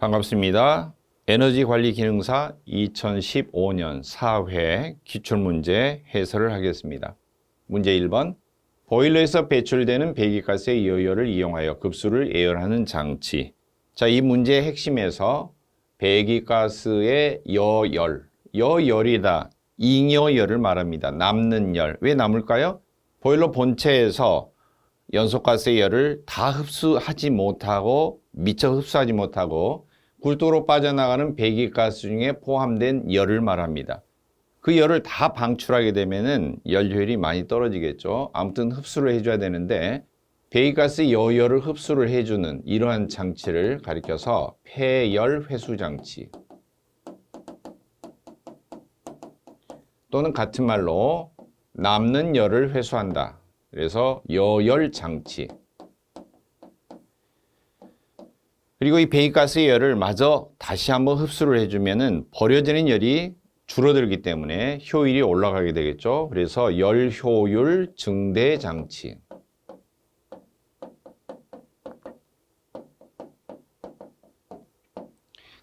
반갑습니다. 에너지관리기능사 2015년 4회 기출문제 해설을 하겠습니다. 문제 1번. 보일러에서 배출되는 배기가스의 여열을 이용하여 급수를 예열하는 장치. 자, 이 문제의 핵심에서 배기가스의 여열이다. 잉여열을 말합니다. 남는 열. 왜 남을까요? 보일러 본체에서 연소가스의 열을 다 흡수하지 못하고 미처 흡수하지 못하고 굴뚝으로 빠져나가는 배기가스 중에 포함된 열을 말합니다. 그 열을 다 방출하게 되면은 연료율이 많이 떨어지겠죠. 아무튼 흡수를 해줘야 되는데 배기가스 여열을 흡수를 해주는 이러한 장치를 가리켜서 폐열 회수 장치 또는 같은 말로 남는 열을 회수한다. 그래서 여열 장치. 그리고 이 배기가스의 열을 마저 다시 한번 흡수를 해주면은 버려지는 열이 줄어들기 때문에 효율이 올라가게 되겠죠. 그래서 열 효율 증대 장치.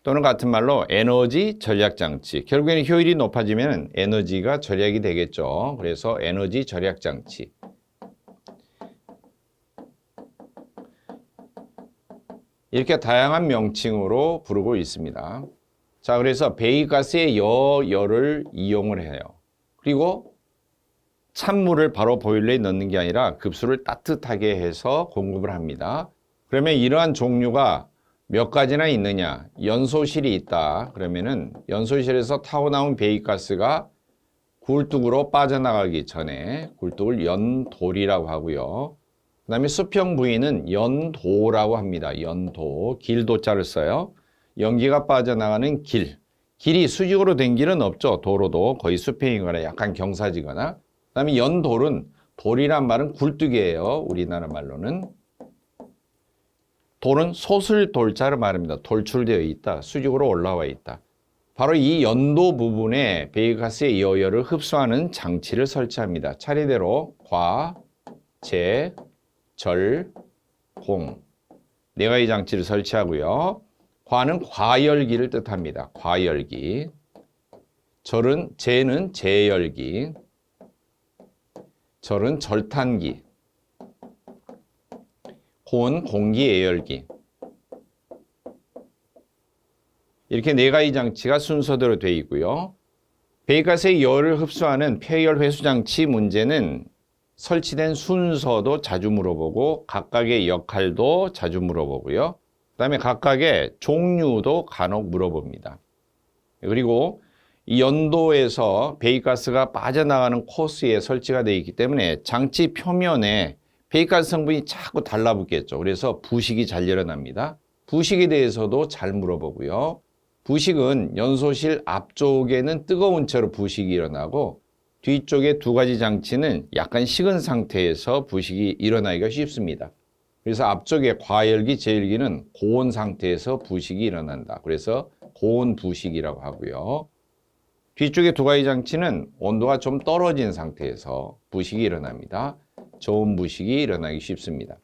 또는 같은 말로 에너지 절약 장치. 결국에는 효율이 높아지면 에너지가 절약이 되겠죠. 그래서 에너지 절약 장치. 이렇게 다양한 명칭으로 부르고 있습니다. 자, 그래서 배기가스의 여열을 이용을 해요. 그리고 찬물을 바로 보일러에 넣는 게 아니라 급수를 따뜻하게 해서 공급을 합니다. 그러면 이러한 종류가 몇 가지나 있느냐? 연소실이 있다. 그러면은 연소실에서 타고 나온 배기가스가 굴뚝으로 빠져나가기 전에 굴뚝을 연돌이라고 하고요. 그 다음에 수평 부위는 연도라고 합니다. 연도, 길도자를 써요. 연기가 빠져나가는 길. 길이 수직으로 된 길은 없죠. 도로도 거의 수평이거나 약간 경사지거나. 그 다음에 연돌은, 돌이란 말은 굴뚝이에요. 우리나라 말로는. 돌은 소슬돌자를 말합니다. 돌출되어 있다. 수직으로 올라와 있다. 바로 이 연도 부분에 배기가스의 여열을 흡수하는 장치를 설치합니다. 차례대로 과, 제, 절, 공. 네 가지 장치를 설치하고요. 과는 과열기를 뜻합니다. 과열기. 절은, 제는 제열기. 절은 절탄기. 고는 공기예열기. 이렇게 네 가지 장치가 순서대로 되어 있고요. 배기가스의 열을 흡수하는 폐열 회수 장치 문제는 설치된 순서도 자주 물어보고 각각의 역할도 자주 물어보고요. 그 다음에 각각의 종류도 간혹 물어봅니다. 그리고 이 연도에서 배기가스가 빠져나가는 코스에 설치가 되어 있기 때문에 장치 표면에 배기가스 성분이 자꾸 달라붙겠죠. 그래서 부식이 잘 일어납니다. 부식에 대해서도 잘 물어보고요. 부식은 연소실 앞쪽에는 뜨거운 채로 부식이 일어나고 뒤쪽에 두 가지 장치는 약간 식은 상태에서 부식이 일어나기가 쉽습니다. 그래서 앞쪽에 과열기, 제열기는 고온 상태에서 부식이 일어난다. 그래서 고온 부식이라고 하고요. 뒤쪽에 두 가지 장치는 온도가 좀 떨어진 상태에서 부식이 일어납니다. 저온 부식이 일어나기 쉽습니다.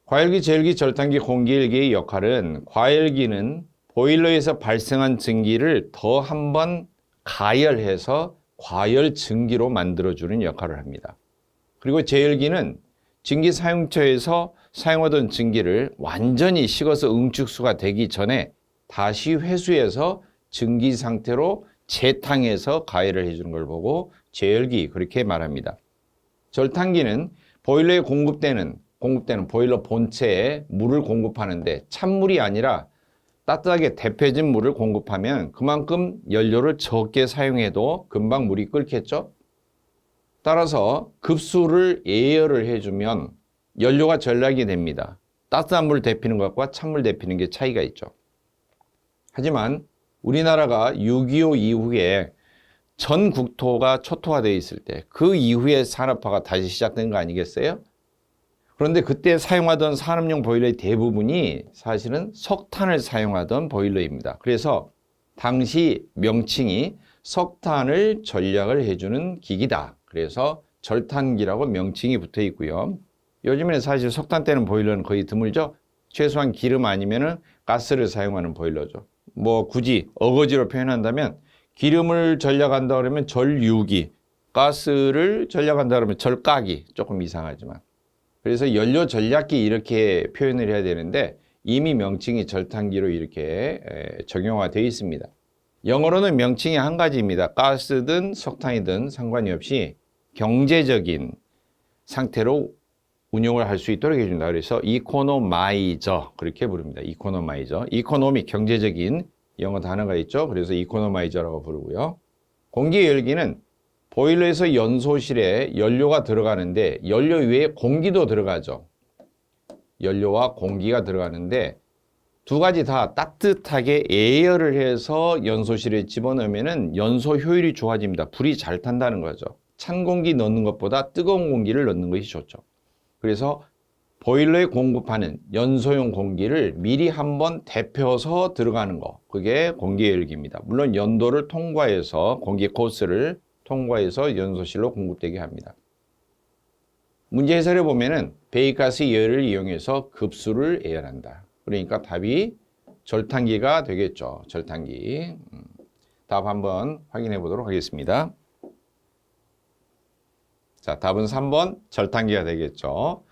과열기, 제열기, 절탄기, 공기열기의 역할은 과열기는 보일러에서 발생한 증기를 더 한번 가열해서 과열 증기로 만들어주는 역할을 합니다. 그리고 제열기는 증기 사용처에서 사용하던 증기를 완전히 식어서 응축수가 되기 전에 다시 회수해서 증기 상태로 재탕해서 가열을 해주는 걸 보고 제열기 그렇게 말합니다. 절탄기는 보일러에 공급되는 보일러 본체에 물을 공급하는데 찬물이 아니라 따뜻하게 데펴진 물을 공급하면 그만큼 연료를 적게 사용해도 금방 물이 끓겠죠. 따라서 급수를 예열을 해주면 연료가 절약이 됩니다. 따뜻한 물 데피는 것과 찬물 데피는 게 차이가 있죠. 하지만 우리나라가 6.25 이후에 전 국토가 초토화되어 있을 때 그 이후에 산업화가 다시 시작된 거 아니겠어요? 그런데 그때 사용하던 산업용 보일러의 대부분이 사실은 석탄을 사용하던 보일러입니다. 그래서 당시 명칭이 석탄을 절약을 해주는 기기다. 그래서 절탄기라고 명칭이 붙어 있고요. 요즘에는 사실 석탄 떼는 보일러는 거의 드물죠. 최소한 기름 아니면은 가스를 사용하는 보일러죠. 뭐 굳이 어거지로 표현한다면 기름을 절약한다 그러면 절유기, 가스를 절약한다 그러면 절가기, 조금 이상하지만. 그래서 연료 절약기 이렇게 표현을 해야 되는데 이미 명칭이 절탄기로 이렇게 적용화되어 있습니다. 영어로는 명칭이 한 가지입니다. 가스든 석탄이든 상관이 없이 경제적인 상태로 운용을 할 수 있도록 해준다. 그래서 이코노마이저 그렇게 부릅니다. 이코노마이저. 이코노미 경제적인 영어 단어가 있죠. 그래서 이코노마이저라고 부르고요. 공기 열기는 보일러에서 연소실에 연료가 들어가는데 연료 위에 공기도 들어가죠. 연료와 공기가 들어가는데 두 가지 다 따뜻하게 예열을 해서 연소실에 집어넣으면 연소 효율이 좋아집니다. 불이 잘 탄다는 거죠. 찬 공기 넣는 것보다 뜨거운 공기를 넣는 것이 좋죠. 그래서 보일러에 공급하는 연소용 공기를 미리 한번 데펴서 들어가는 거, 그게 공기 열기입니다. 물론 연도를 통과해서 공기 코스를 통과해서 연소실로 공급되게 합니다. 문제 해설에 보면은 배기가스 열을 이용해서 급수를 예열한다. 그러니까 답이 절탄기가 되겠죠. 절탄기. 답 한번 확인해 보도록 하겠습니다. 자, 답은 3번 절탄기가 되겠죠.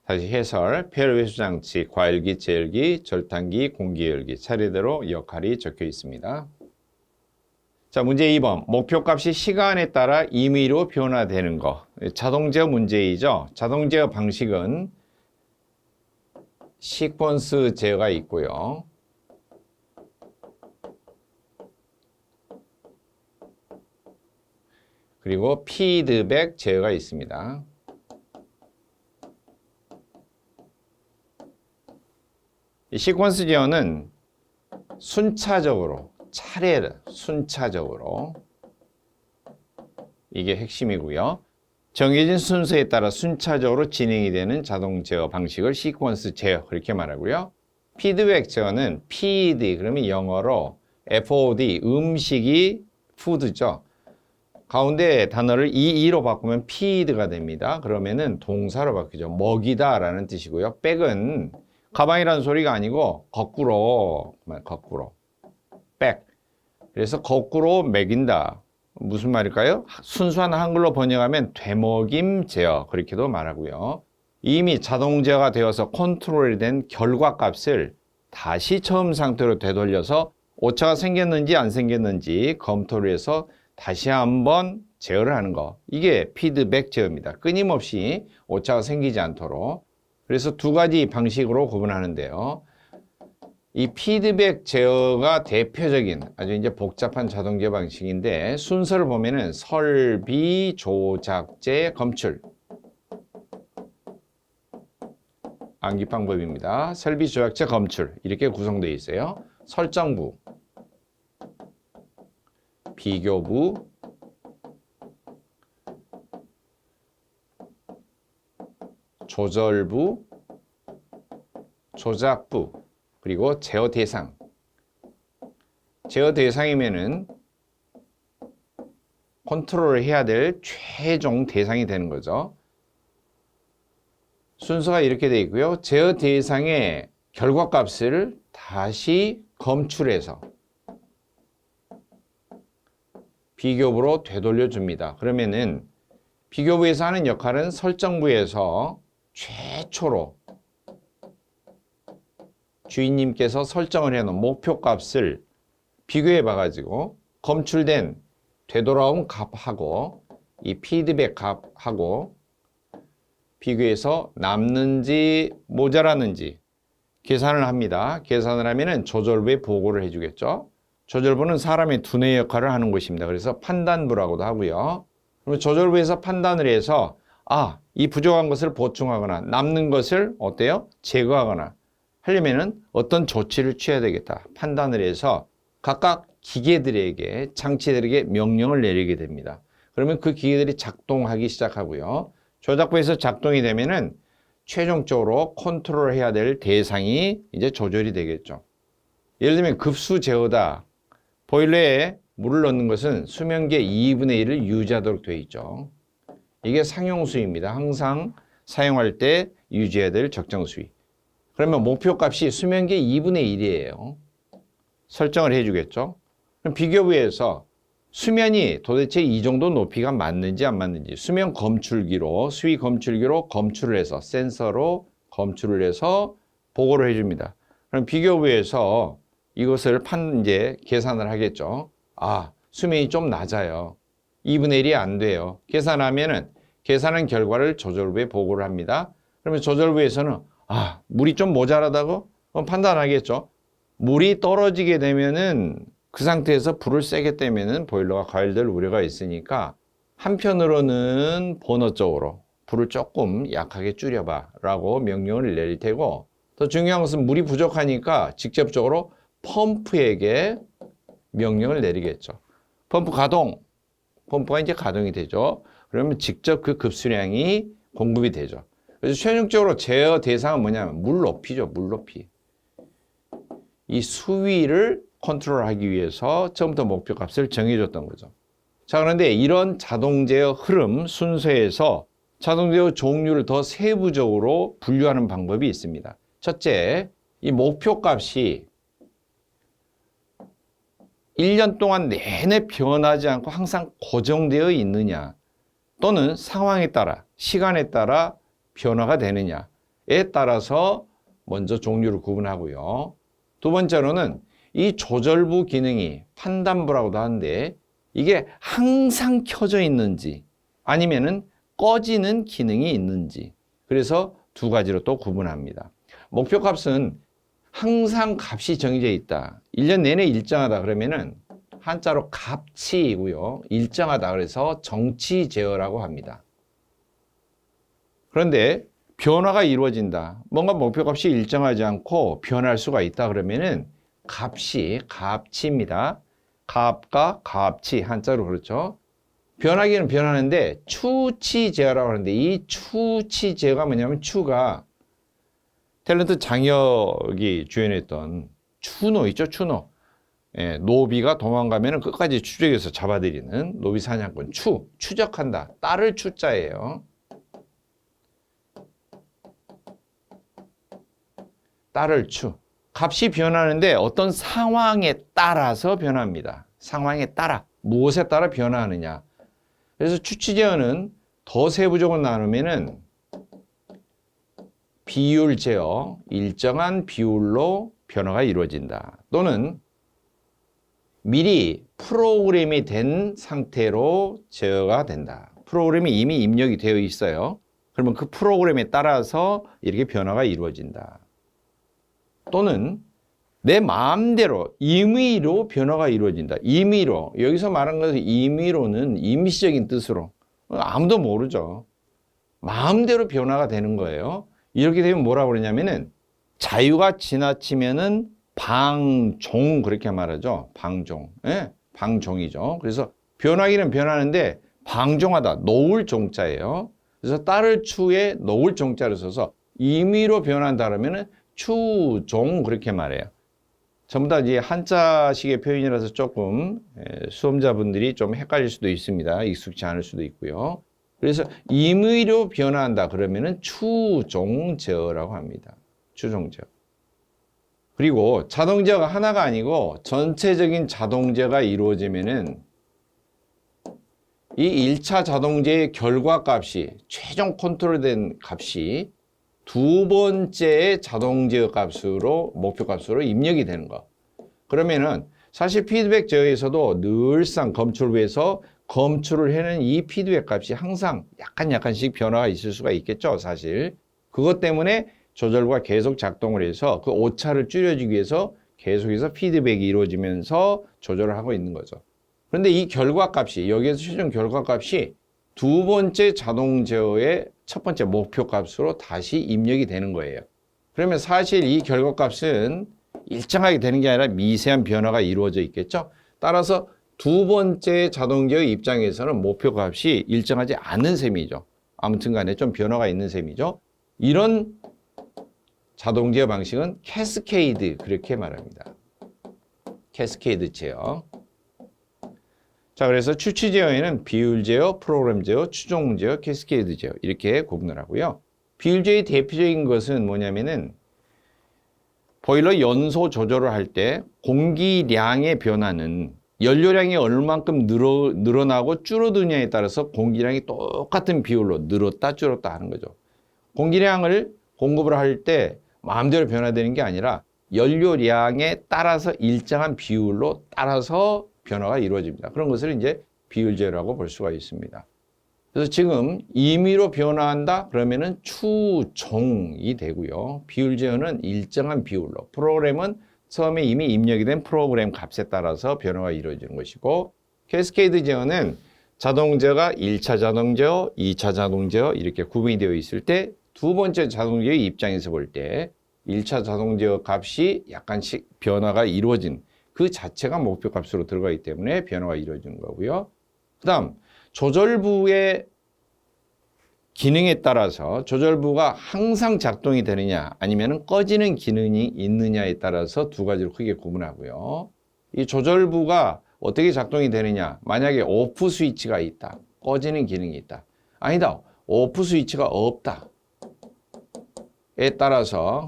다시 해설, 폐열 회수 장치, 과열기, 제열기, 절탄기, 공기열기 차례대로 역할이 적혀 있습니다. 자, 문제 2번. 목표값이 시간에 따라 임의로 변화되는 거. 자동 제어 문제이죠. 자동 제어 방식은 시퀀스 제어가 있고요. 그리고 피드백 제어가 있습니다. 이 시퀀스 제어는 순차적으로, 순차적으로 이게 핵심이고요. 정해진 순서에 따라 순차적으로 진행이 되는 자동 제어 방식을 시퀀스 제어 그렇게 말하고요. 피드백 제어는 feed 그러면 영어로 FOD 음식이 푸드죠. 가운데 단어를 EE로 바꾸면 feed가 됩니다. 그러면은 동사로 바뀌죠. 먹이다 라는 뜻이고요. 백은 가방이라는 소리가 아니고 거꾸로 백. 그래서 거꾸로 먹인다. 무슨 말일까요? 순수한 한글로 번역하면 되먹임 제어 그렇게도 말하고요. 이미 자동 제어가 되어서 컨트롤이 된 결과값을 다시 처음 상태로 되돌려서 오차가 생겼는지 안 생겼는지 검토를 해서 다시 한번 제어를 하는 거. 이게 피드백 제어입니다. 끊임없이 오차가 생기지 않도록. 그래서 두 가지 방식으로 구분하는데요. 이 피드백 제어가 대표적인 아주 이제 복잡한 자동 제어 방식인데 순서를 보면은 설비, 조작제, 검출. 암기 방법입니다. 설비, 조작제, 검출. 이렇게 구성되어 있어요. 설정부, 비교부, 조절부, 조작부, 그리고 제어 대상. 제어 대상이면은 컨트롤을 해야 될 최종 대상이 되는 거죠. 순서가 이렇게 되어 있고요. 제어 대상의 결과값을 다시 검출해서 비교부로 되돌려 줍니다. 그러면은 비교부에서 하는 역할은 설정부에서 최초로 주인님께서 설정을 해놓은 목표값을 비교해 봐가지고 검출된 되돌아온 값하고 이 피드백 값하고 비교해서 남는지 모자라는지 계산을 합니다. 계산을 하면은 조절부에 보고를 해주겠죠. 조절부는 사람의 두뇌 역할을 하는 곳입니다. 그래서 판단부라고도 하고요. 그러면 조절부에서 판단을 해서 이 부족한 것을 보충하거나 남는 것을 어때요? 제거하거나 하려면은 어떤 조치를 취해야 되겠다. 판단을 해서 각각 기계들에게, 장치들에게 명령을 내리게 됩니다. 그러면 그 기계들이 작동하기 시작하고요. 조작부에서 작동이 되면은 최종적으로 컨트롤 해야 될 대상이 이제 조절이 되겠죠. 예를 들면 급수 제어다. 보일러에 물을 넣는 것은 수면계 2분의 1을 유지하도록 되어 있죠. 이게 상용 수위입니다. 항상 사용할 때 유지해야 될 적정 수위. 그러면 목표값이 수면계 2분의 1이에요. 설정을 해주겠죠. 그럼 비교부에서 수면이 도대체 이 정도 높이가 맞는지 안 맞는지 수면 검출기로 수위 검출기로 검출을 해서 센서로 검출을 해서 보고를 해줍니다. 그럼 비교부에서 이것을 이제 계산을 하겠죠. 아, 수면이 좀 낮아요. 2분의 1이 안 돼요. 계산하면은 계산한 결과를 조절부에 보고를 합니다. 그러면 조절부에서는 아, 물이 좀 모자라다고 판단하겠죠. 물이 떨어지게 되면은 그 상태에서 불을 세게 떼면은 보일러가 가열될 우려가 있으니까 한편으로는 버너 쪽으로 불을 조금 약하게 줄여봐 라고 명령을 내릴 테고, 더 중요한 것은 물이 부족하니까 직접적으로 펌프에게 명령을 내리겠죠. 펌프 가동, 펌프가 이제 가동이 되죠. 그러면 직접 그 급수량이 공급이 되죠. 그래서 최종적으로 제어 대상은 뭐냐면 물 높이죠. 물 높이. 이 수위를 컨트롤하기 위해서 처음부터 목표값을 정해줬던 거죠. 자, 그런데 이런 자동 제어 흐름 순서에서 자동 제어 종류를 더 세부적으로 분류하는 방법이 있습니다. 첫째, 이 목표값이 1년 동안 내내 변하지 않고 항상 고정되어 있느냐, 또는 상황에 따라, 시간에 따라 변화가 되느냐에 따라서 먼저 종류를 구분하고요. 두 번째로는 이 조절부 기능이 판단부라고도 하는데 이게 항상 켜져 있는지 아니면은 꺼지는 기능이 있는지, 그래서 두 가지로 또 구분합니다. 목표값은 항상 값이 정해져 있다. 1년 내내 일정하다 그러면은 한자로 값치이고요. 일정하다 그래서 정치 제어라고 합니다. 그런데 변화가 이루어진다. 뭔가 목표값이 일정하지 않고 변할 수가 있다 그러면은 값이 값치입니다. 값과 값치 한자로 그렇죠. 변하기는 변하는데 추치 제어라고 하는데 이 추치 제어가 뭐냐면 추가 탤런트 장혁이 주연했던 추노 있죠. 추노. 예, 노비가 도망가면 끝까지 추적해서 잡아들이는 노비 사냥꾼 추적한다. 딸을 추자예요. 딸을 값이 변하는데 어떤 상황에 따라서 변합니다. 상황에 따라 무엇에 따라 변화하느냐. 그래서 추치 제어는 더 세부적으로 나누면은 비율 제어, 일정한 비율로 변화가 이루어진다. 또는 미리 프로그램이 된 상태로 제어가 된다. 프로그램이 이미 입력이 되어 있어요. 그러면 그 프로그램에 따라서 이렇게 변화가 이루어진다. 또는 내 마음대로 임의로 변화가 이루어진다. 임의로. 여기서 말하는 것은 임의로는 임시적인 뜻으로. 아무도 모르죠. 마음대로 변화가 되는 거예요. 이렇게 되면 뭐라고 그러냐면은 자유가 지나치면은 방종 그렇게 말하죠. 방종. 예? 방종이죠. 그래서 변하기는 변하는데 방종하다. 놓을 종자예요. 그래서 딸을 추에 놓을 종자를 써서 임의로 변한다 그러면은 추종 그렇게 말해요. 전부 다 이제 한자식의 표현이라서 조금 수험자분들이 좀 헷갈릴 수도 있습니다. 익숙치 않을 수도 있고요. 그래서 임의로 변화한다 그러면은 추종제어라고 합니다. 추종제어. 그리고 자동제어가 하나가 아니고 전체적인 자동제어가 이루어지면은 이 1차 자동제의 결과값이 최종 컨트롤된 값이 두 번째의 자동제어 값으로 목표값으로 입력이 되는 거. 그러면은 사실 피드백 제어에서도 늘상 검출부에서 검출을 해낸 이 피드백 값이 항상 약간씩 변화가 있을 수가 있겠죠, 사실. 그것 때문에 조절부가 계속 작동을 해서 그 오차를 줄여주기 위해서 계속해서 피드백이 이루어지면서 조절을 하고 있는 거죠. 그런데 이 결과값이, 여기에서 최종 결과값이 두 번째 자동 제어의 첫 번째 목표값으로 다시 입력이 되는 거예요. 그러면 사실 이 결과값은 일정하게 되는 게 아니라 미세한 변화가 이루어져 있겠죠. 따라서 두 번째 자동 제어 입장에서는 목표값이 일정하지 않은 셈이죠. 아무튼 간에 좀 변화가 있는 셈이죠. 이런 자동 제어 방식은 캐스케이드 그렇게 말합니다. 캐스케이드 제어. 자, 그래서 추치 제어에는 비율 제어, 프로그램 제어, 추종 제어, 캐스케이드 제어 이렇게 구분을 하고요. 비율 제어의 대표적인 것은 뭐냐면은 보일러 연소 조절을 할 때 공기량의 변화는 연료량이 얼만큼 늘어나고 줄어드냐에 따라서 공기량이 똑같은 비율로 늘었다 줄었다 하는 거죠. 공기량을 공급을 할 때 마음대로 변화되는 게 아니라 연료량에 따라서 일정한 비율로 따라서 변화가 이루어집니다. 그런 것을 이제 비율제어라고 볼 수가 있습니다. 그래서 지금 임의로 변화한다 그러면은 추종이 되고요. 비율제어는 일정한 비율로, 프로그램은 처음에 이미 입력이 된 프로그램 값에 따라서 변화가 이루어지는 것이고, 캐스케이드 제어는 자동 제어가 1차 자동 제어, 2차 자동 제어 이렇게 구분이 되어 있을 때 두 번째 자동 제어의 입장에서 볼 때 1차 자동 제어 값이 약간씩 변화가 이루어진 그 자체가 목표 값으로 들어가기 때문에 변화가 이루어지는 거고요. 그 다음 조절부의 기능에 따라서 조절부가 항상 작동이 되느냐 아니면 꺼지는 기능이 있느냐에 따라서 두 가지로 크게 구분하고요. 이 조절부가 어떻게 작동이 되느냐, 만약에 오프 스위치가 있다, 꺼지는 기능이 있다, 아니다, 오프 스위치가 없다 에 따라서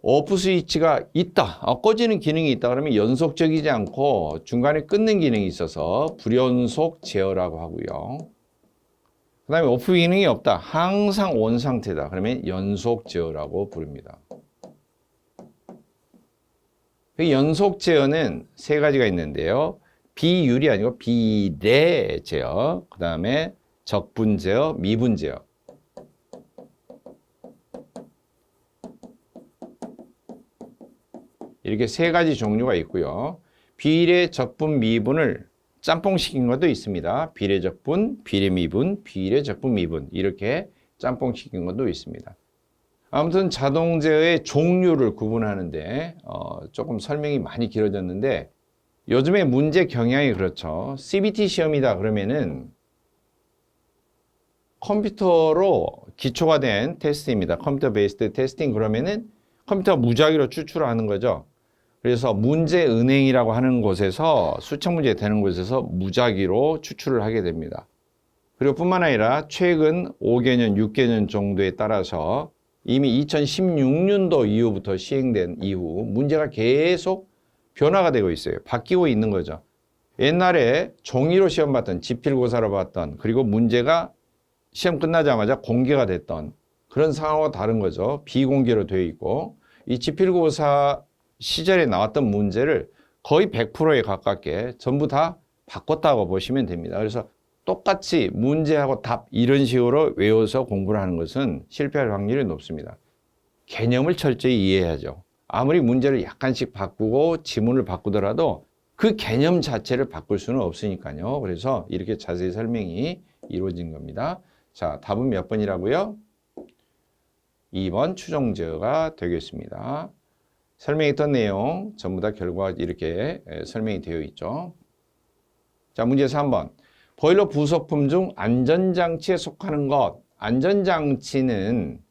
오프 스위치가 있다, 꺼지는 기능이 있다 그러면 연속적이지 않고 중간에 끊는 기능이 있어서 불연속 제어라고 하고요. 그 다음에 오프 기능이 없다, 항상 온 상태다 그러면 연속 제어라고 부릅니다. 연속 제어는 세 가지가 있는데요. 비율이 아니고 비례 제어, 그 다음에 적분 제어, 미분 제어. 이렇게 세 가지 종류가 있고요. 비례, 적분, 미분을 짬뽕시킨 것도 있습니다. 비례, 적분, 비례, 미분, 비례, 적분, 미분 이렇게 짬뽕시킨 것도 있습니다. 아무튼 자동 제어의 종류를 구분하는데 조금 설명이 많이 길어졌는데 요즘에 문제 경향이 그렇죠. CBT 시험이다 그러면은 컴퓨터로 기초가 된 테스트입니다. 컴퓨터 베이스드 테스팅 그러면은 컴퓨터 무작위로 추출하는 거죠. 그래서 문제 은행이라고 하는 곳에서 수천 문제 되는 곳에서 무작위로 추출을 하게 됩니다. 그리고 뿐만 아니라 최근 5개년, 6개년 정도에 따라서 이미 2016년도 이후부터 시행된 이후 문제가 계속 변화가 되고 있어요. 바뀌고 있는 거죠. 옛날에 종이로 시험 봤던, 지필고사로 봤던, 그리고 문제가 시험 끝나자마자 공개가 됐던 그런 상황과 다른 거죠. 비공개로 되어 있고 이 지필고사 시절에 나왔던 문제를 거의 100%에 가깝게 전부 다 바꿨다고 보시면 됩니다. 그래서 똑같이 문제하고 답 이런 식으로 외워서 공부를 하는 것은 실패할 확률이 높습니다. 개념을 철저히 이해해야죠. 아무리 문제를 약간씩 바꾸고 지문을 바꾸더라도 그 개념 자체를 바꿀 수는 없으니까요. 그래서 이렇게 자세히 설명이 이루어진 겁니다. 자, 답은 몇 번이라고요? 2번 추정제어가 되겠습니다. 설명했던 내용 전부 다 결과가 이렇게 설명이 되어 있죠. 자, 문제 3번. 보일러 부속품 중 안전장치에 속하는 것. 안전장치는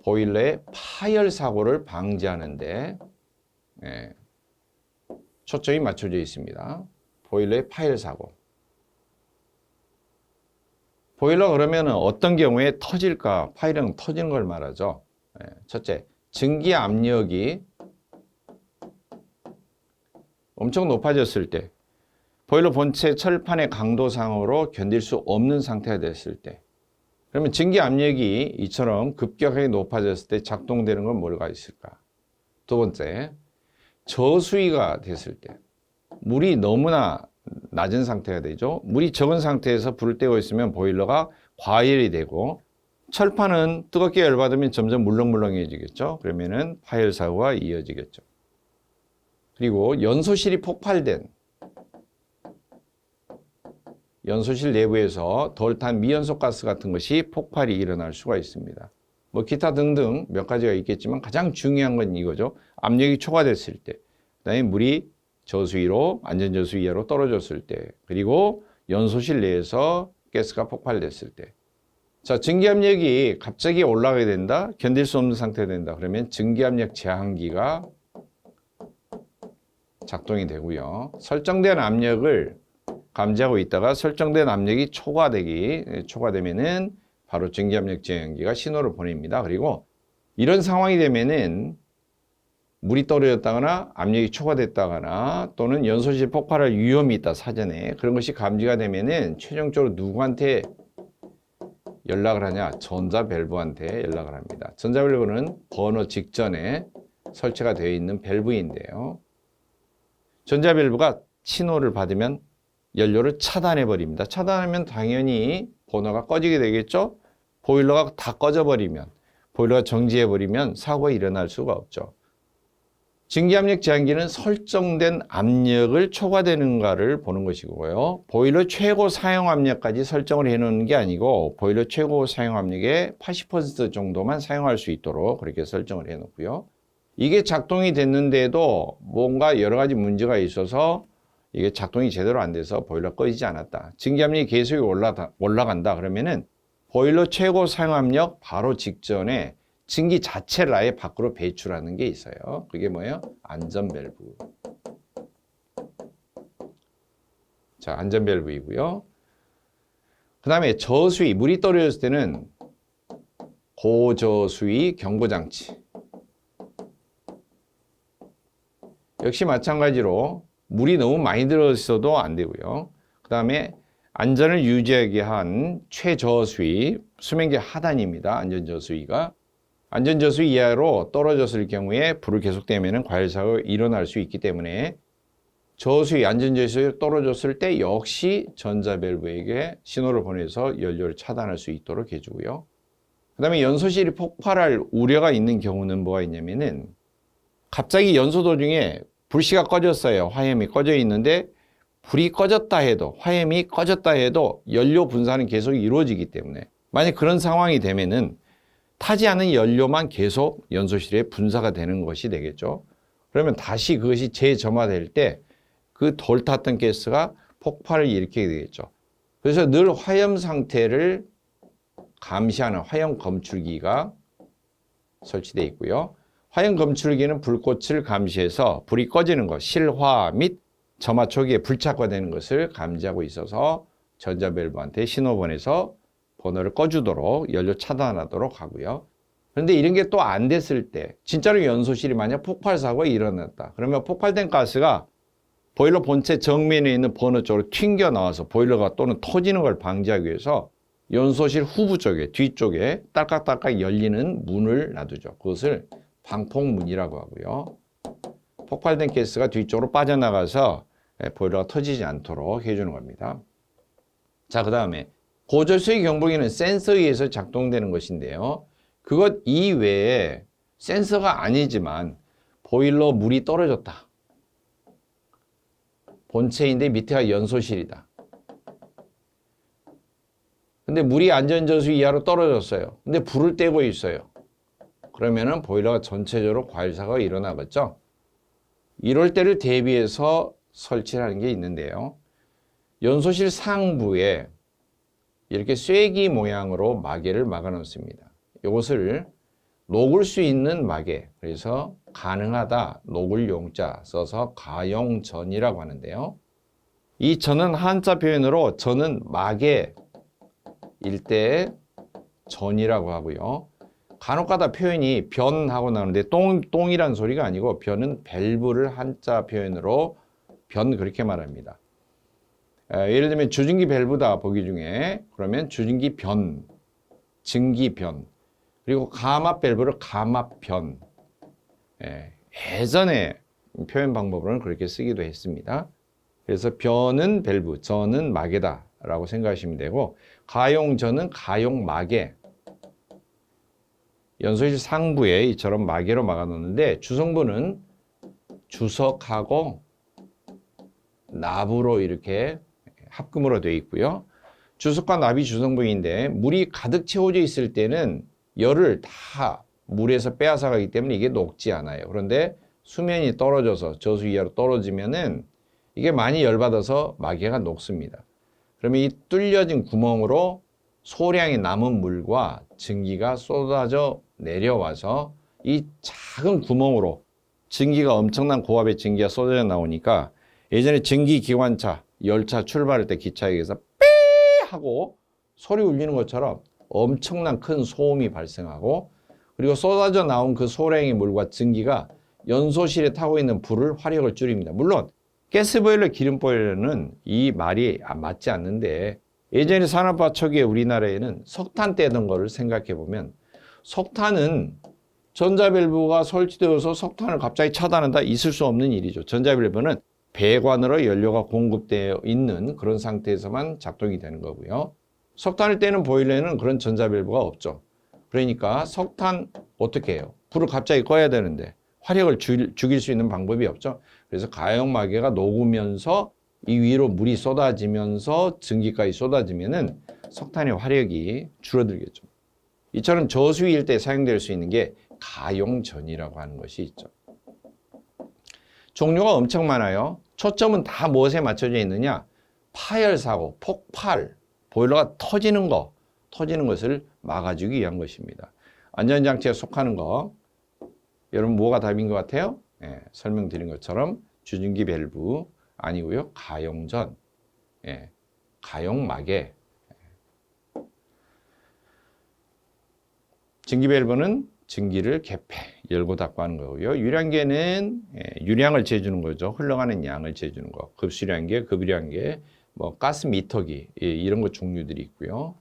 보일러의 파열 사고를 방지하는데 초점이 맞춰져 있습니다. 보일러의 파열 사고. 보일러 그러면 어떤 경우에 터질까? 파열은 터지는 걸 말하죠. 첫째, 증기 압력이 엄청 높아졌을 때, 보일러 본체 철판의 강도상으로 견딜 수 없는 상태가 됐을 때, 그러면 증기 압력이 이처럼 급격하게 높아졌을 때 작동되는 건 뭐가 있을까? 두 번째, 저수위가 됐을 때, 물이 너무나 낮은 상태가 되죠. 물이 적은 상태에서 불을 떼고 있으면 보일러가 과열이 되고 철판은 뜨겁게 열받으면 점점 물렁물렁해지겠죠. 그러면은 파열 사고가 이어지겠죠. 그리고 연소실이 폭발된, 연소실 내부에서 덜 탄 미연소 가스 같은 것이 폭발이 일어날 수가 있습니다. 뭐 기타 등등 몇 가지가 있겠지만 가장 중요한 건 이거죠. 압력이 초과됐을 때, 그다음에 물이 저수위로, 안전저수위 이하로 떨어졌을 때, 그리고 연소실 내에서 가스가 폭발됐을 때. 자, 증기압력이 갑자기 올라가게 된다, 견딜 수 없는 상태가 된다 그러면 증기압력 제한기가 작동이 되고요. 설정된 압력을 감지하고 있다가 설정된 압력이 초과되면은 바로 증기압력 제한기가 신호를 보냅니다. 그리고 이런 상황이 되면은 물이 떨어졌다거나 압력이 초과됐다거나 또는 연소실 폭발할 위험이 있다 사전에 그런 것이 감지가 되면은 최종적으로 누구한테 연락을 하냐? 전자밸브한테 연락을 합니다. 전자밸브는 버너 직전에 설치가 되어 있는 밸브인데요. 전자밸브가 신호를 받으면 연료를 차단해 버립니다. 차단하면 당연히 버너가 꺼지게 되겠죠? 보일러가 다 꺼져버리면, 보일러가 정지해 버리면 사고가 일어날 수가 없죠. 증기압력 제한기는 설정된 압력을 초과되는가를 보는 것이고요. 보일러 최고 사용 압력까지 설정을 해 놓는 게 아니고 보일러 최고 사용 압력의 80% 정도만 사용할 수 있도록 그렇게 설정을 해 놓고요. 이게 작동이 됐는데도 뭔가 여러 가지 문제가 있어서 이게 작동이 제대로 안 돼서 보일러 꺼지지 않았다. 증기압력이 계속 올라간다. 그러면은 보일러 최고 사용 압력 바로 직전에 증기 자체를 아예 밖으로 배출하는 게 있어요. 그게 뭐예요? 안전밸브. 자, 안전밸브이고요. 그 다음에 저수위, 물이 떨어졌을 때는 고저수위 경보장치. 역시 마찬가지로 물이 너무 많이 들어있어도 안 되고요. 그 다음에 안전을 유지하게 한 최저수위, 수면제 하단입니다. 안전저수위가. 안전저수위 이하로 떨어졌을 경우에 불을 계속되면 과열사고가 일어날 수 있기 때문에 저수위, 안전저수위로 떨어졌을 때 역시 전자밸브에게 신호를 보내서 연료를 차단할 수 있도록 해주고요. 그 다음에 연소실이 폭발할 우려가 있는 경우는 뭐가 있냐면은 갑자기 연소 도중에 불씨가 꺼졌어요. 화염이 꺼져 있는데 불이 꺼졌다 해도 화염이 꺼졌다 해도 연료 분산은 계속 이루어지기 때문에 만약 그런 상황이 되면은 타지 않은 연료만 계속 연소실에 분사가 되는 것이 되겠죠. 그러면 다시 그것이 재점화될 때 그 덜 탔던 가스가 폭발을 일으키게 되겠죠. 그래서 늘 화염 상태를 감시하는 화염 검출기가 설치되어 있고요. 화염 검출기는 불꽃을 감시해서 불이 꺼지는 것, 실화 및 점화 초기에 불착화되는 것을 감지하고 있어서 전자밸브한테 신호 보내서 버너를 꺼주도록 연료 차단하도록 하고요. 그런데 이런 게 또 안 됐을 때 진짜로 연소실이 만약 폭발 사고가 일어났다. 그러면 폭발된 가스가 보일러 본체 정면에 있는 버너 쪽으로 튕겨 나와서 보일러가 또는 터지는 걸 방지하기 위해서 연소실 후부 쪽에 뒤쪽에 딸깍딸깍 열리는 문을 놔두죠. 그것을 방폭문이라고 하고요. 폭발된 가스가 뒤쪽으로 빠져나가서 보일러가 터지지 않도록 해주는 겁니다. 자, 그 다음에 고저수위 경보기는 센서에 의해서 작동되는 것인데요. 그것 이외에 센서가 아니지만 보일러 물이 떨어졌다. 본체인데 밑에가 연소실이다. 근데 물이 안전저수위 이하로 떨어졌어요. 근데 불을 떼고 있어요. 그러면은 보일러가 전체적으로 과열사가 일어나겠죠. 이럴 때를 대비해서 설치하는 게 있는데요. 연소실 상부에 이렇게 쐐기 모양으로 마개를 막아 놓습니다. 이것을 녹을 수 있는 마개, 그래서 가능하다, 녹을 용자 써서 가용전이라고 하는데요. 이 전은 한자 표현으로 전은 마개일 때 전이라고 하고요. 간혹가다 표현이 변하고 나오는데 똥이란 소리가 아니고 변은 밸브를 한자 표현으로 변 그렇게 말합니다. 예를 들면 주증기 밸브다 보기 중에 그러면 주증기 변, 증기 변, 그리고 감압 밸브를 감압 변. 예전에 표현 방법으로는 그렇게 쓰기도 했습니다. 그래서 변은 밸브, 전은 마개다 라고 생각하시면 되고 가용전은 가용 마개. 연소실 상부에 이처럼 마개로 막아 놓는데 주성부는 주석하고 납으로 이렇게 합금으로 되어 있고요. 주석과 납이 주성부인데 물이 가득 채워져 있을 때는 열을 다 물에서 빼앗아 가기 때문에 이게 녹지 않아요. 그런데 수면이 떨어져서 저수 이하로 떨어지면은 이게 많이 열받아서 마개가 녹습니다. 그러면 이 뚫려진 구멍으로 소량의 남은 물과 증기가 쏟아져 내려와서 이 작은 구멍으로 증기가 엄청난 고압의 증기가 쏟아져 나오니까 예전에 증기기관차, 열차 출발할 때 기차역에서 삐 하고 소리 울리는 것처럼 엄청난 큰 소음이 발생하고 그리고 쏟아져 나온 그 소량의 물과 증기가 연소실에 타고 있는 불을 화력을 줄입니다. 물론 가스보일러, 기름보일러는 이 말이 맞지 않는데 예전에 산업화 초기에 우리나라에는 석탄 떼던 거를 생각해 보면 석탄은 전자밸브가 설치되어서 석탄을 갑자기 차단한다 있을 수 없는 일이죠. 전자밸브는 배관으로 연료가 공급되어 있는 그런 상태에서만 작동이 되는 거고요. 석탄을 떼는 보일러에는 그런 전자밸브가 없죠. 그러니까 석탄 어떻게 해요? 불을 갑자기 꺼야 되는데 화력을 죽일 수 있는 방법이 없죠. 그래서 가용마개가 녹으면서 이 위로 물이 쏟아지면서 증기까지 쏟아지면은 석탄의 화력이 줄어들겠죠. 이처럼 저수위일 때 사용될 수 있는 게 가용전이라고 하는 것이 있죠. 종류가 엄청 많아요. 초점은 다 무엇에 맞춰져 있느냐? 파열사고, 폭발, 보일러가 터지는 것을 막아주기 위한 것입니다. 안전장치에 속하는 거, 여러분 뭐가 답인 것 같아요? 예, 설명드린 것처럼 주증기 밸브 아니고요. 가용전, 예, 가용마개. 증기 밸브는 증기를 개폐, 열고 닫고 하는 거고요. 유량계는 유량을 재주는 거죠. 흘러가는 양을 재주는 거. 급수량계, 급유량계, 뭐 가스 미터기 이런 거 종류들이 있고요.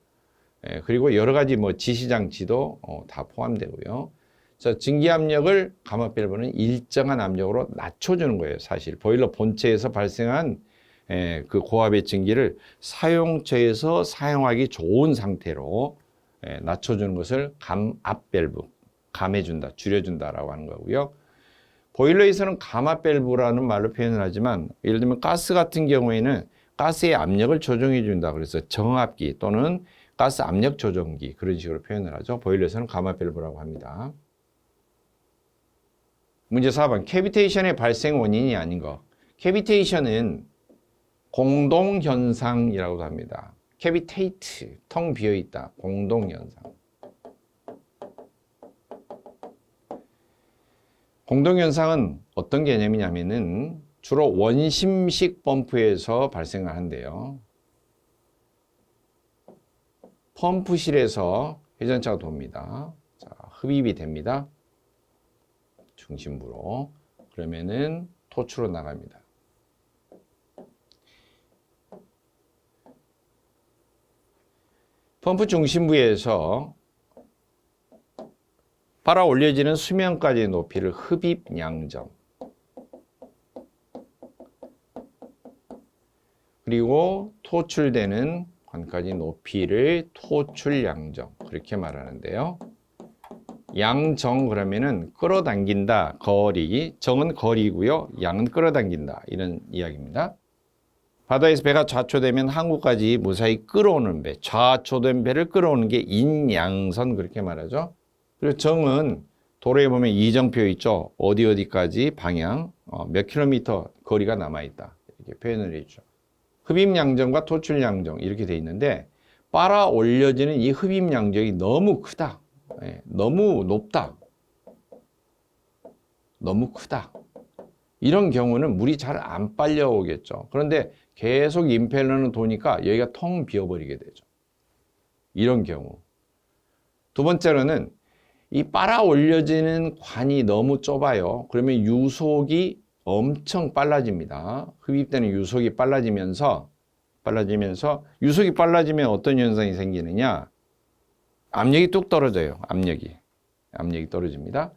그리고 여러 가지 뭐 지시장치도 다 포함되고요. 자, 증기 압력을 가마 밸브는 일정한 압력으로 낮춰주는 거예요. 사실 보일러 본체에서 발생한 그 고압의 증기를 사용처에서 사용하기 좋은 상태로 낮춰주는 것을 감압 밸브, 감해준다, 줄여준다라고 하는 거고요. 보일러에서는 감압 밸브라는 말로 표현을 하지만 예를 들면 가스 같은 경우에는 가스의 압력을 조정해 준다. 그래서 정압기 또는 가스 압력 조정기 그런 식으로 표현을 하죠. 보일러에서는 감압 밸브라고 합니다. 문제 4번. 캐비테이션의 발생 원인이 아닌 것. 캐비테이션은 공동현상이라고 합니다. 캐비테이트, 텅 비어있다. 공동현상. 공동현상은 어떤 개념이냐면은 주로 원심식 펌프에서 발생을 한대요. 펌프실에서 회전차가 돕니다. 자, 흡입이 됩니다. 중심부로. 그러면은 토출로 나갑니다. 펌프 중심부에서 빨아 올려지는 수면까지의 높이를 흡입양정. 그리고 토출되는 관까지 높이를 토출양정. 그렇게 말하는데요. 양정 그러면은 끌어당긴다, 거리. 정은 거리고요. 양은 끌어당긴다. 이런 이야기입니다. 바다에서 배가 좌초되면 항구까지 무사히 끌어오는 배, 좌초된 배를 끌어오는 게 인양선 그렇게 말하죠. 그리고 정은 도로에 보면 이정표 있죠. 어디까지 방향, 몇 킬로미터 거리가 남아있다. 이렇게 표현을 해주죠. 흡입양정과 토출양정 이렇게 돼 있는데 빨아 올려지는 이 흡입양정이 너무 크다. 너무 높다. 너무 크다. 이런 경우는 물이 잘 안 빨려오겠죠. 그런데 계속 임펠러는 도니까 여기가 텅 비어버리게 되죠. 이런 경우. 두 번째로는 이 빨아 올려지는 관이 너무 좁아요. 그러면 유속이 엄청 빨라집니다. 흡입되는 유속이 빨라지면서 유속이 빨라지면 어떤 현상이 생기느냐? 압력이 뚝 떨어져요. 압력이 떨어집니다.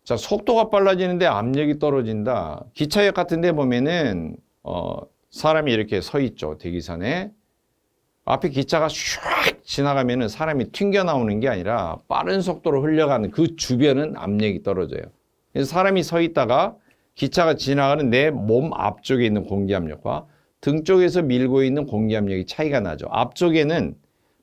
자, 속도가 빨라지는데 압력이 떨어진다. 기차역 같은 데 보면은 사람이 이렇게 서 있죠. 대기선에. 앞에 기차가 슉 지나가면은 사람이 튕겨 나오는 게 아니라 빠른 속도로 흘러가는 그 주변은 압력이 떨어져요. 그래서 사람이 서 있다가 기차가 지나가는 내 몸 앞쪽에 있는 공기압력과 등 쪽에서 밀고 있는 공기압력이 차이가 나죠. 앞쪽에는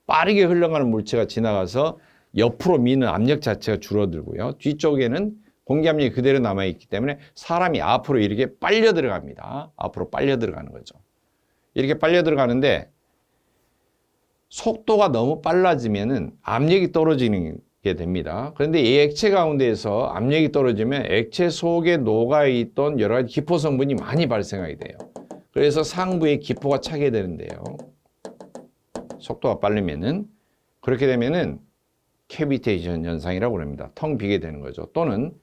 빠르게 흘러가는 물체가 지나가서 옆으로 미는 압력 자체가 줄어들고요. 뒤쪽에는 공기압력이 그대로 남아있기 때문에 사람이 앞으로 이렇게 빨려 들어갑니다. 앞으로 빨려 들어가는 거죠. 이렇게 빨려 들어가는데 속도가 너무 빨라지면은 압력이 떨어지는 게 됩니다. 그런데 이 액체 가운데에서 압력이 떨어지면 액체 속에 녹아있던 여러 가지 기포 성분이 많이 발생하게 돼요. 그래서 상부에 기포가 차게 되는데요. 속도가 빠르면은 그렇게 되면은 캐비테이션 현상이라고 합니다. 텅 비게 되는 거죠. 또는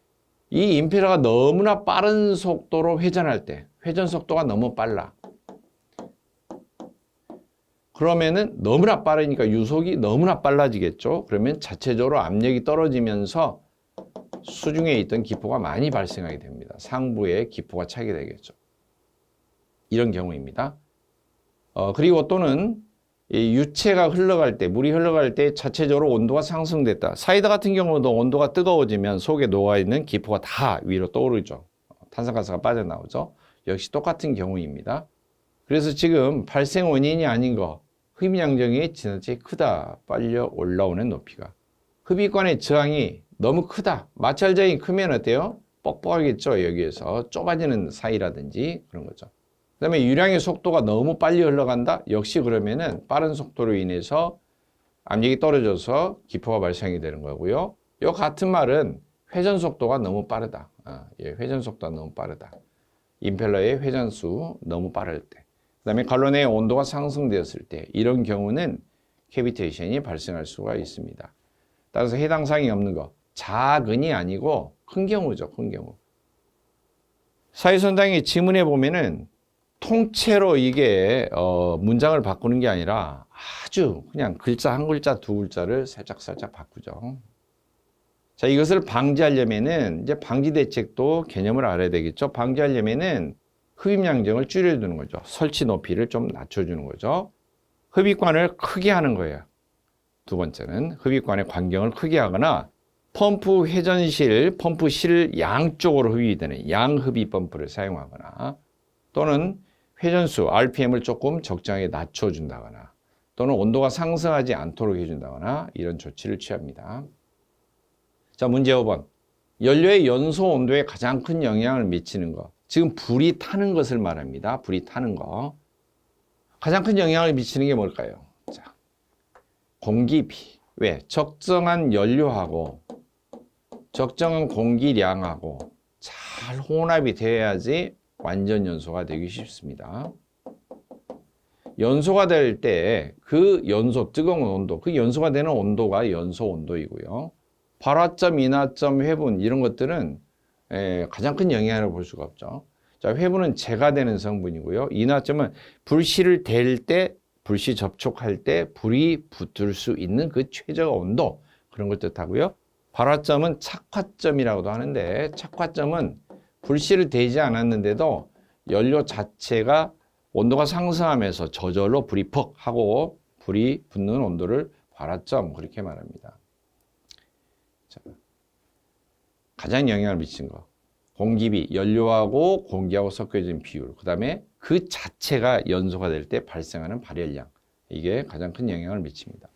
이 임펠러가 너무나 빠른 속도로 회전할 때, 회전 속도가 너무 빨라. 그러면은 너무나 빠르니까 유속이 너무나 빨라지겠죠. 그러면 자체적으로 압력이 떨어지면서 수중에 있던 기포가 많이 발생하게 됩니다. 상부에 기포가 차게 되겠죠. 이런 경우입니다. 그리고 또는 이 유체가 흘러갈 때, 물이 흘러갈 때 자체적으로 온도가 상승됐다. 사이다 같은 경우도 온도가 뜨거워지면 속에 녹아있는 기포가 다 위로 떠오르죠. 탄산가스가 빠져나오죠. 역시 똑같은 경우입니다. 그래서 지금 발생 원인이 아닌 거, 흡입양정이 지나치게 크다. 빨려 올라오는 높이가. 흡입관의 저항이 너무 크다. 마찰저항이 크면 어때요? 뻑뻑하겠죠. 여기에서 좁아지는 사이라든지 그런 거죠. 그 다음에 유량의 속도가 너무 빨리 흘러간다? 역시 그러면은 빠른 속도로 인해서 압력이 떨어져서 기포가 발생이 되는 거고요. 이 같은 말은 회전 속도가 너무 빠르다. 회전 속도가 너무 빠르다. 임펠러의 회전수 너무 빠를 때. 그 다음에 갈로네의 온도가 상승되었을 때 이런 경우는 캐비테이션이 발생할 수가 있습니다. 따라서 해당 사항이 없는 거. 작은이 아니고 큰 경우죠. 큰 경우. 사회선당의 지문에 보면은 통째로 이게 문장을 바꾸는 게 아니라 아주 그냥 글자 한 글자 두 글자를 살짝 바꾸죠. 자, 이것을 방지하려면은 이제 방지 대책도 개념을 알아야 되겠죠. 방지하려면은 흡입양정을 줄여주는 거죠. 설치 높이를 좀 낮춰주는 거죠. 흡입관을 크게 하는 거예요. 두 번째는 흡입관의 광경을 크게 하거나 펌프 회전실, 펌프실 양쪽으로 흡입이 되는 양흡입 펌프를 사용하거나 또는 회전수, RPM을 조금 적정하게 낮춰준다거나 또는 온도가 상승하지 않도록 해준다거나 이런 조치를 취합니다. 자, 문제 5번. 연료의 연소 온도에 가장 큰 영향을 미치는 것. 지금 불이 타는 것을 말합니다. 불이 타는 거. 가장 큰 영향을 미치는 게 뭘까요? 자, 공기비. 왜? 적정한 연료하고 적정한 공기량하고 잘 혼합이 돼야지 완전 연소가 되기 쉽습니다. 연소가 될 때 그 연소, 뜨거운 온도, 그 연소가 되는 온도가 연소 온도이고요. 발화점, 인화점, 회분 이런 것들은 가장 큰 영향을 볼 수가 없죠. 자, 회분은 재가 되는 성분이고요. 인화점은 불씨를 댈 때, 불씨 접촉할 때 불이 붙을 수 있는 그 최저 온도 그런 걸 뜻하고요. 발화점은 착화점이라고도 하는데 착화점은 불씨를 대지 않았는데도 연료 자체가 온도가 상승하면서 저절로 불이 퍽 하고 불이 붙는 온도를 발화점 그렇게 말합니다. 자, 가장 영향을 미친 거. 공기비, 연료하고 공기하고 섞여진 비율. 그 다음에 그 자체가 연소가 될 때 발생하는 발열량. 이게 가장 큰 영향을 미칩니다.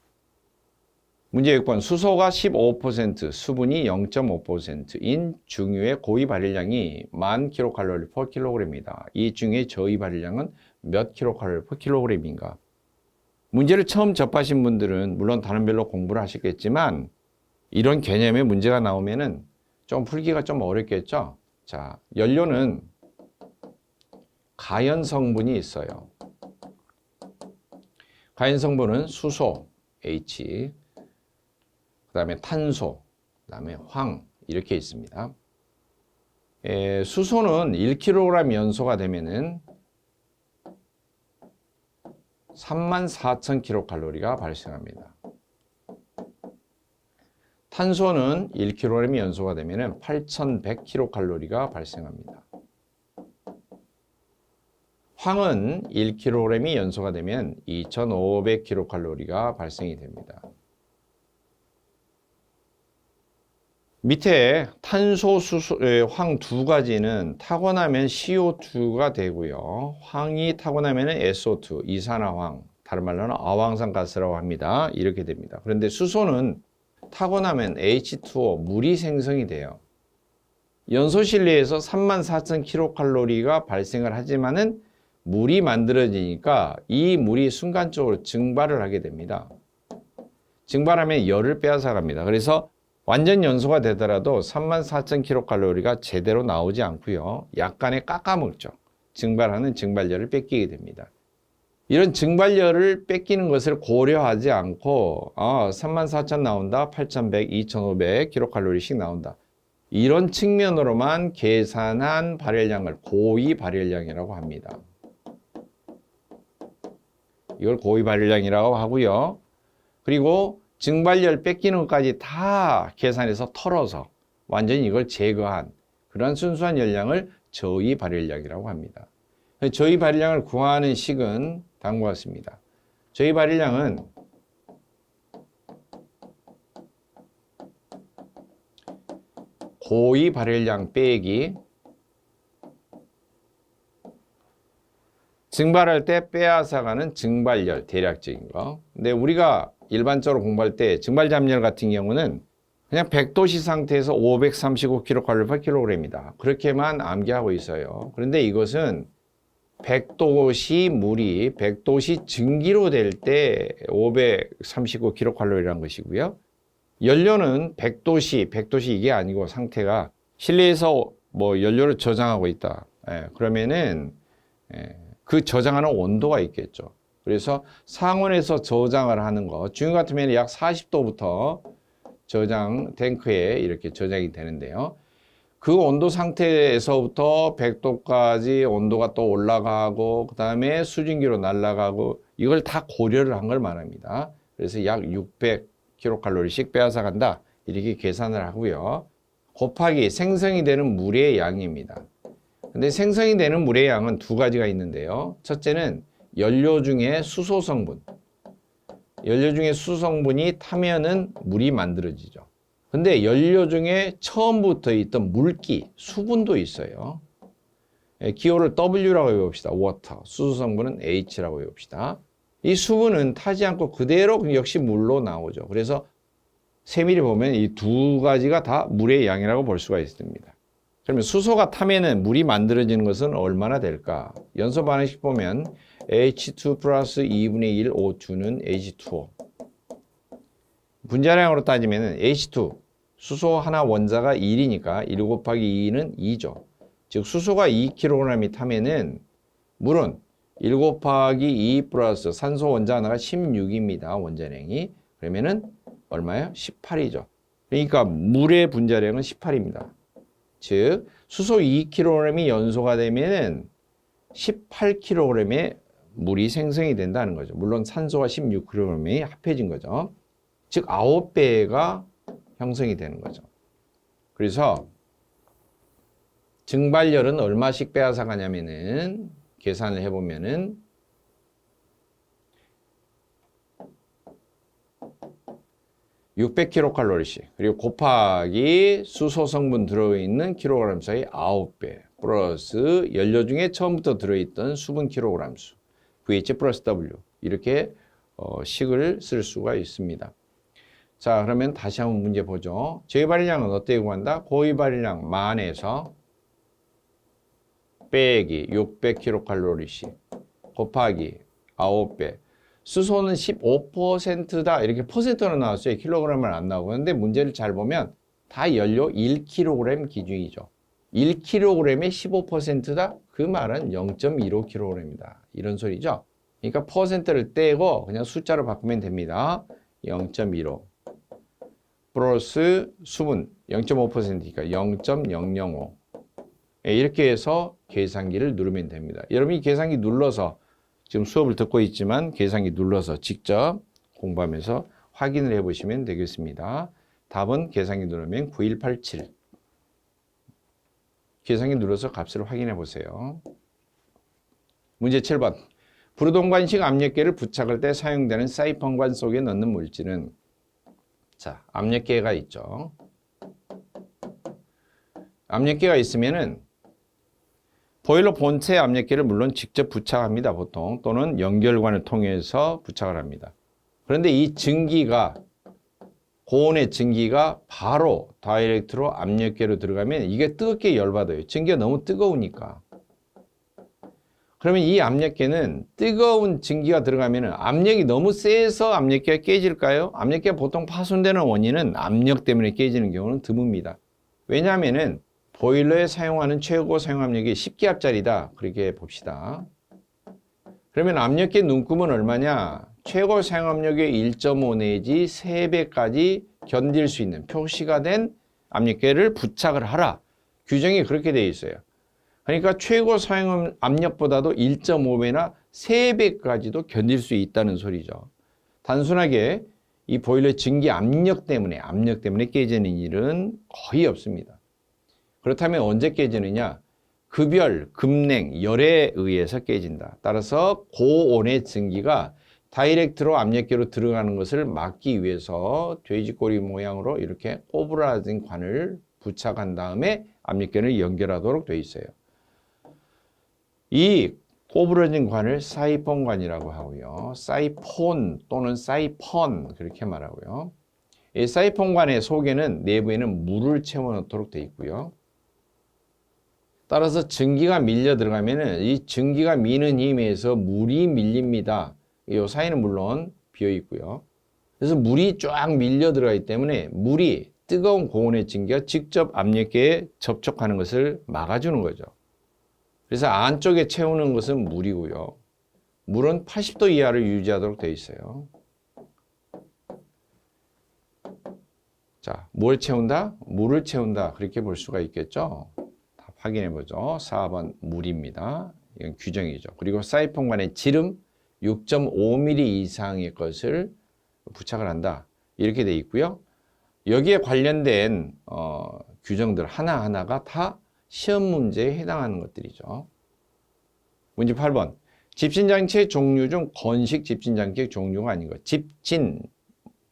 문제 6번. 수소가 15%, 수분이 0.5%인 중유의 고위 발열량이 1000kcal per kg입니다. 이 중에 저위 발열량은 몇 kcal per kg인가? 문제를 처음 접하신 분들은 물론 다른 별로 공부를 하셨겠지만 이런 개념의 문제가 나오면은 좀 풀기가 좀 어렵겠죠? 자, 연료는 가연 성분이 있어요. 가연 성분은 수소, H, 그 다음에 탄소, 그 다음에 황 이렇게 있습니다. 수소는 1kg 연소가 되면은 34,000kcal가 발생합니다. 탄소는 1kg 연소가 되면 8,100kcal가 발생합니다. 황은 1kg 연소가 되면 2,500kcal가 발생이 됩니다. 밑에 탄소, 수소, 황 두 가지는 타고 나면 CO2가 되고요. 황이 타고 나면 SO2, 이산화황, 다른 말로는 어황산가스라고 합니다. 이렇게 됩니다. 그런데 수소는 타고 나면 H2O, 물이 생성이 돼요. 연소 실내에서 34,000kcal가 발생을 하지만은 물이 만들어지니까 이 물이 순간적으로 증발을 하게 됩니다. 증발하면 열을 빼앗아 갑니다. 그래서 완전 연소가 되더라도 34,000kcal가 제대로 나오지 않고요. 약간의 깎아먹죠. 증발하는 증발열을 뺏기게 됩니다. 이런 증발열을 뺏기는 것을 고려하지 않고 34,000 나온다, 8,100, 2,500 킬로칼로리씩 나온다. 이런 측면으로만 계산한 발열량을 고위 발열량이라고 합니다. 이걸 고위 발열량이라고 하고요. 그리고 증발열 뺏기는 것까지 다 계산해서 털어서 완전히 이걸 제거한 그런 순수한 열량을 저위 발열량이라고 합니다. 저위 발열량을 구하는 식은 다음과 같습니다. 저희 발열량은 고위 발열량 빼기 증발할 때 빼앗아가는 증발열 대략적인 거. 근데 우리가 일반적으로 공부할 때 증발잠열 같은 경우는 그냥 100도씨 상태에서 535kcal/kg입니다. 그렇게만 암기하고 있어요. 그런데 이것은 100도씨 물이 100도씨 증기로 될 때 539kcal이라는 것이고요. 연료는 100도씨 이게 아니고 상태가 실내에서 뭐 연료를 저장하고 있다. 그러면은 그 저장하는 온도가 있겠죠. 그래서 상온에서 저장을 하는 거, 지금 같으면 약 40도부터 저장 탱크에 이렇게 저장이 되는데요. 그 온도 상태에서부터 100도까지 온도가 또 올라가고 그 다음에 수증기로 날아가고 이걸 다 고려를 한 걸 말합니다. 그래서 약 600kcal씩 빼앗아 간다 이렇게 계산을 하고요. 곱하기 생성이 되는 물의 양입니다. 근데 생성이 되는 물의 양은 두 가지가 있는데요. 첫째는 연료 중에 수소 성분. 연료 중에 수소 성분이 타면은 물이 만들어지죠. 근데 연료 중에 처음부터 있던 물기, 수분도 있어요. 기호를 W라고 외웁시다. water. 수소 성분은 H라고 외웁시다. 이 수분은 타지 않고 그대로 역시 물로 나오죠. 그래서 세밀히 보면 이 두 가지가 다 물의 양이라고 볼 수가 있습니다. 그러면 수소가 타면은 물이 만들어지는 것은 얼마나 될까? 연소 반응식 보면 H2 플러스 2분의 1 O2는 H2O. 분자량으로 따지면 H2, 수소 하나 원자가 1이니까 1 곱하기 2는 2죠. 즉 수소가 2kg이 타면은 물은 1 곱하기 2 플러스 산소 원자 하나가 16입니다. 원자량이. 그러면은 얼마예요? 18이죠. 그러니까 물의 분자량은 18입니다. 즉 수소 2kg이 연소가 되면은 18kg의 물이 생성이 된다는 거죠. 물론 산소가 16kg이 합해진 거죠. 즉 9배가 형성이 되는 거죠. 그래서 증발열은 얼마씩 빼앗아 가냐면은 계산을 해보면은 600kcal씩 그리고 곱하기 수소 성분 들어있는 kg 수의 9배 플러스 연료 중에 처음부터 들어있던 수분 kg 수 VH 플러스 W 이렇게 식을 쓸 수가 있습니다. 자, 그러면 다시 한번 문제 보죠. 저희 발열량은 어떻게 구한다? 고위 발열량 만에서 빼기 600kcal씩 곱하기 9배 수소는 15%다 이렇게 퍼센트로 나왔어요. 킬로그램은 안 나오고. 근데 문제를 잘 보면 다 연료 1kg 기준이죠. 1kg의 15%다? 그 말은 0.15kg이다. 이런 소리죠. 그러니까 퍼센트를 떼고 그냥 숫자로 바꾸면 됩니다. 0.15 플러스 수분 0.5%니까 0.005 이렇게 해서 계산기를 누르면 됩니다. 여러분이 계산기 눌러서 지금 수업을 듣고 있지만 계산기 눌러서 직접 공부하면서 확인을 해보시면 되겠습니다. 답은 계산기 누르면 9187. 계산기 눌러서 값을 확인해 보세요. 문제 7번. 부르동관식 압력계를 부착할 때 사용되는 사이펀관 속에 넣는 물질은 자, 압력계가 있죠. 압력계가 있으면은 보일러 본체 압력계를 물론 직접 부착합니다. 보통 또는 연결관을 통해서 부착을 합니다. 그런데 이 증기가 고온의 증기가 바로 다이렉트로 압력계로 들어가면 이게 뜨겁게 열받아요. 증기가 너무 뜨거우니까. 그러면 이 압력계는 뜨거운 증기가 들어가면 압력이 너무 세서 압력계가 깨질까요? 압력계가 보통 파손되는 원인은 압력 때문에 깨지는 경우는 드뭅니다. 왜냐하면은 보일러에 사용하는 최고 사용 압력이 10기압짜리다. 그렇게 봅시다. 그러면 압력계 눈금은 얼마냐? 최고 사용압력의 1.5 내지 3배까지 견딜 수 있는 표시가 된 압력계를 부착을 하라. 규정이 그렇게 되어 있어요. 그러니까 최고 사용 압력보다도 1.5배나 3배까지도 견딜 수 있다는 소리죠. 단순하게 이 보일러 증기 압력 때문에 깨지는 일은 거의 없습니다. 그렇다면 언제 깨지느냐? 급열, 급냉, 열에 의해서 깨진다. 따라서 고온의 증기가 다이렉트로 압력계로 들어가는 것을 막기 위해서 돼지꼬리 모양으로 이렇게 꼬부라진 관을 부착한 다음에 압력계를 연결하도록 되어 있어요. 이 꼬부러진 관을 사이폰관이라고 하고요. 사이폰 또는 사이펀 그렇게 말하고요. 이 사이폰관의 속에는 내부에는 물을 채워넣도록 되어 있고요. 따라서 증기가 밀려 들어가면은 이 증기가 미는 힘에 의해서 물이 밀립니다. 이 사이는 물론 비어 있고요. 그래서 물이 쫙 밀려 들어가기 때문에 물이 뜨거운 고온의 증기가 직접 압력계에 접촉하는 것을 막아주는 거죠. 그래서 안쪽에 채우는 것은 물이고요. 물은 80도 이하를 유지하도록 되어 있어요. 자, 뭘 채운다? 물을 채운다. 그렇게 볼 수가 있겠죠. 다 확인해 보죠. 4번 물입니다. 이건 규정이죠. 그리고 사이폰관에 지름 6.5mm 이상의 것을 부착을 한다. 이렇게 되어 있고요. 여기에 관련된 규정들 하나하나가 다 시험 문제에 해당하는 것들이죠. 문제 8번. 집신장치의 종류 중 건식 집신장치의 종류가 아닌 것.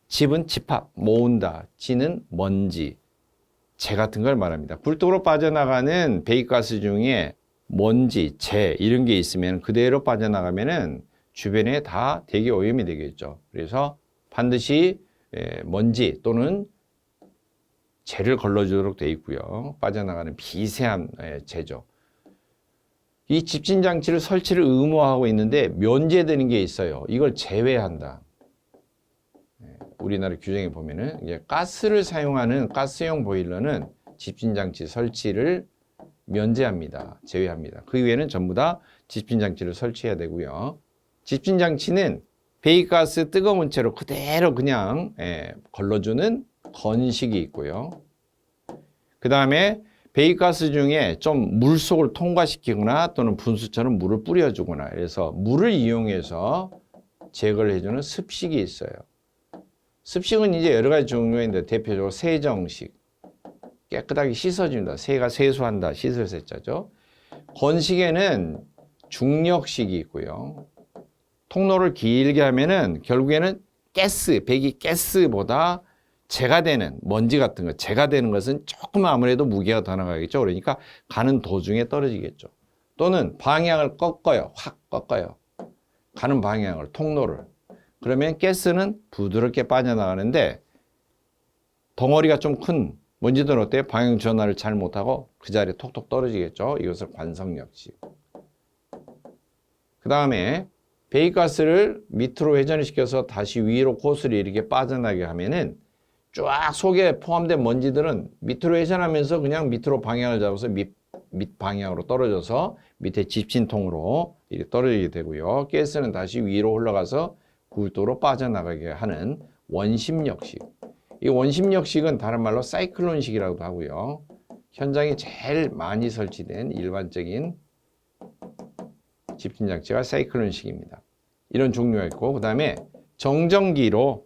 집은 집합, 모은다. 진은 먼지, 재 같은 걸 말합니다. 굴뚝으로 빠져나가는 배기가스 중에 먼지, 재 이런 게 있으면 그대로 빠져나가면은 주변에 다 대기 오염이 되겠죠. 그래서 반드시 먼지 또는 재를 걸러주도록 되어 있고요. 빠져나가는 미세한 재죠. 이 집진장치를 설치를 의무화하고 있는데 면제되는 게 있어요. 이걸 제외한다. 우리나라 규정에 보면은 이제 가스를 사용하는 가스용 보일러는 집진장치 설치를 면제합니다. 제외합니다. 그 이외에는 전부 다 집진장치를 설치해야 되고요. 집진장치는 배기가스 뜨거운 채로 그대로 그냥 걸러주는 건식이 있고요. 그 다음에 배기가스 중에 좀 물속을 통과시키거나 또는 분수처럼 물을 뿌려주거나 그래서 물을 이용해서 제거를 해주는 습식이 있어요. 습식은 이제 여러 가지 종류가 있는데 대표적으로 세정식, 깨끗하게 씻어줍니다. 새가 세수한다, 씻을 세자죠. 건식에는 중력식이 있고요. 통로를 길게 하면은 결국에는 배기 가스보다 재가 되는 먼지 같은 거, 재가 되는 것은 조금 아무래도 무게가 더 나가겠죠. 그러니까 가는 도중에 떨어지겠죠. 또는 방향을 확 꺾어요. 가는 방향을, 통로를. 그러면 가스는 부드럽게 빠져나가는데 덩어리가 좀 큰 먼지들은 어때요? 방향 전환을 잘 못하고 그 자리에 톡톡 떨어지겠죠. 이것을 관성력식. 그 다음에 배기가스를 밑으로 회전을 시켜서 다시 위로 고스를 이렇게 빠져나게 하면은 쫙 속에 포함된 먼지들은 밑으로 회전하면서 그냥 밑으로 방향을 잡아서 밑 방향으로 떨어져서 밑에 집신통으로 이렇게 떨어지게 되고요. 가스는 다시 위로 올라가서 굴도로 빠져나가게 하는 원심력식. 이 원심력식은 다른 말로 사이클론식이라고도 하고요. 현장에 제일 많이 설치된 일반적인 집신장치가 사이클론식입니다. 이런 종류가 있고 그 다음에 정전기로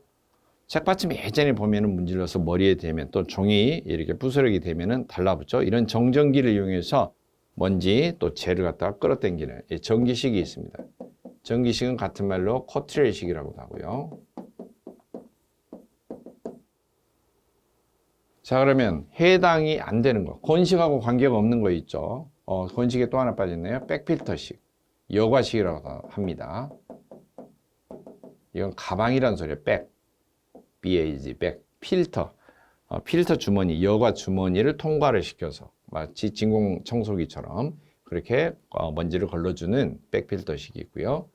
책받침 예전에 보면은 문질러서 머리에 대면 또 종이 이렇게 부스러기 되면은 달라붙죠. 이런 정전기를 이용해서 먼지 또 재를 갖다가 끌어당기는 전기식이 있습니다. 전기식은 같은 말로 코트레일식이라고도 하고요. 자, 그러면 해당이 안 되는 거, 건식하고 관계가 없는 거 있죠. 건식에 또 하나 빠졌네요. 백필터식, 여과식이라고 합니다. 이건 가방이라는 소리예요. BAG, 필터. 필터 주머니, 여과 주머니를 통과를 시켜서 마치 진공 청소기처럼 그렇게 먼지를 걸러주는 백필터식이 있고요.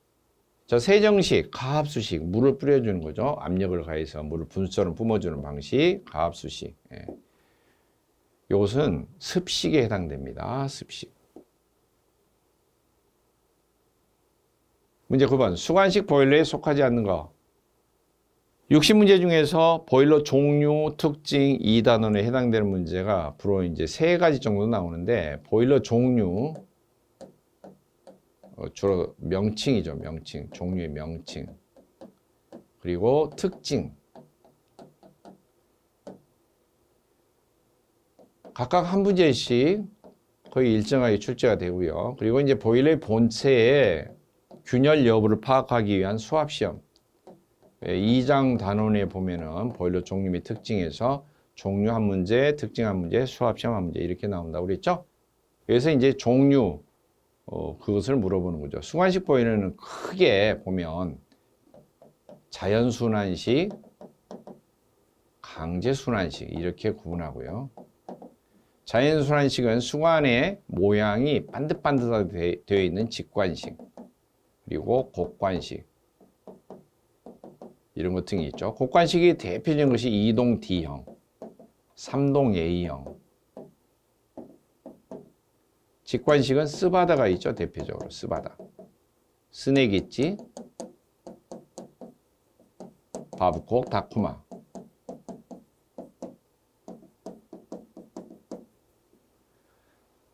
자, 세정식, 가압수식, 물을 뿌려주는 거죠. 압력을 가해서 물을 분수처럼 뿜어주는 방식, 가압수식. 이것은 습식에 해당됩니다. 습식. 문제 9번. 수관식 보일러에 속하지 않는 거. 60문제 중에서 보일러 종류, 특징, 2단원에 해당되는 문제가 앞으로 이제 3가지 정도 나오는데, 보일러 종류, 주로 명칭이죠. 명칭. 종류의 명칭. 그리고 특징. 각각 한 문제씩 거의 일정하게 출제가 되고요. 그리고 이제 보일러의 본체의 균열 여부를 파악하기 위한 수합시험. 2장 단원에 보면은 보일러 종류 및 특징에서 종류 한 문제, 특징 한 문제, 수합시험 한 문제 이렇게 나온다고 그랬죠? 그래서 이제 종류, 그것을 물어보는 거죠. 수관식 보일러는 크게 보면 자연순환식, 강제순환식 이렇게 구분하고요. 자연순환식은 수관의 모양이 반듯반듯하게 되어 있는 직관식, 그리고 곡관식 이런 것 등이 있죠. 곡관식이 대표적인 것이 2동 D형, 3동 A형. 직관식은 스바다가 있죠. 대표적으로 스바다, 스네기찌, 바브콕, 다쿠마.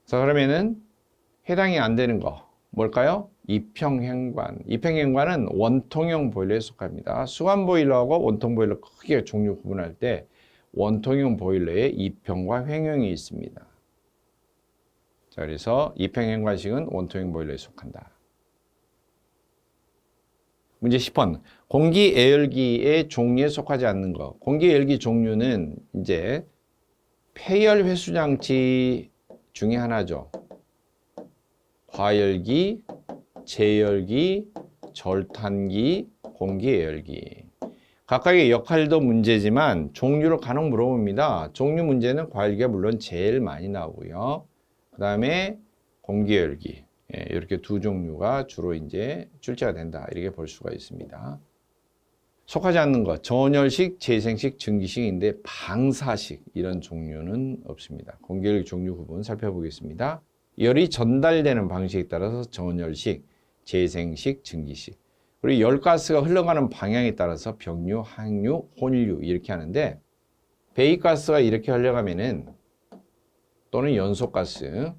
자, 그러면은 해당이 안 되는 거 뭘까요? 이평행관. 이평행관은 원통형 보일러에 속합니다. 수관 보일러하고 원통 보일러 크게 종류 구분할 때 원통형 보일러에 이평과 횡형이 있습니다. 자, 그래서 이평행관식은 원통형 보일러에 속한다. 문제 10번. 공기 애열기의 종류에 속하지 않는 것. 공기 애열기 종류는 이제 폐열 회수 장치 중에 하나죠. 과열기, 제열기, 절탄기, 공기 애열기. 각각의 역할도 문제지만 종류를 간혹 물어봅니다. 종류 문제는 과열기가 물론 제일 많이 나오고요. 그 다음에 공기 애열기. 이렇게 두 종류가 주로 이제 출제가 된다. 이렇게 볼 수가 있습니다. 속하지 않는 것, 전열식, 재생식, 증기식인데 방사식 이런 종류는 없습니다. 공기열 종류 구분 살펴보겠습니다. 열이 전달되는 방식에 따라서 전열식, 재생식, 증기식. 그리고 열가스가 흘러가는 방향에 따라서 병류, 항류, 혼류 이렇게 하는데, 배기가스가 이렇게 흘러가면은 또는 연소가스,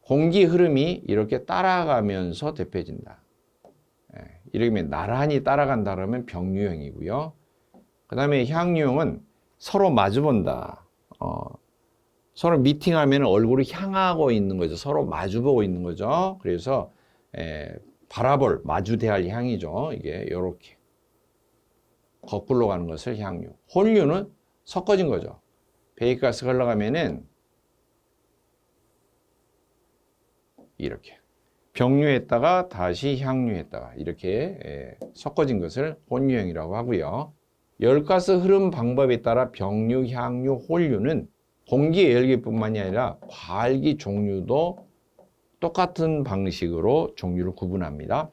공기 흐름이 이렇게 따라가면서 대표해진다. 이렇게 나란히 따라간다 그러면 병류형이고요. 그 다음에 향유형은 서로 마주본다. 서로 미팅하면 얼굴을 향하고 있는 거죠. 서로 마주보고 있는 거죠. 그래서 바라볼, 마주대할 향이죠. 이게 이렇게 거꾸로 가는 것을 향유. 혼류는 섞어진 거죠. 배기가스가 흘러가면은 이렇게 병류했다가 다시 향유했다가 이렇게 섞어진 것을 혼유형이라고 하고요. 열가스 흐름 방법에 따라 병류, 향유, 혼류는 공기 애열기뿐만이 아니라 과열기 종류도 똑같은 방식으로 종류를 구분합니다.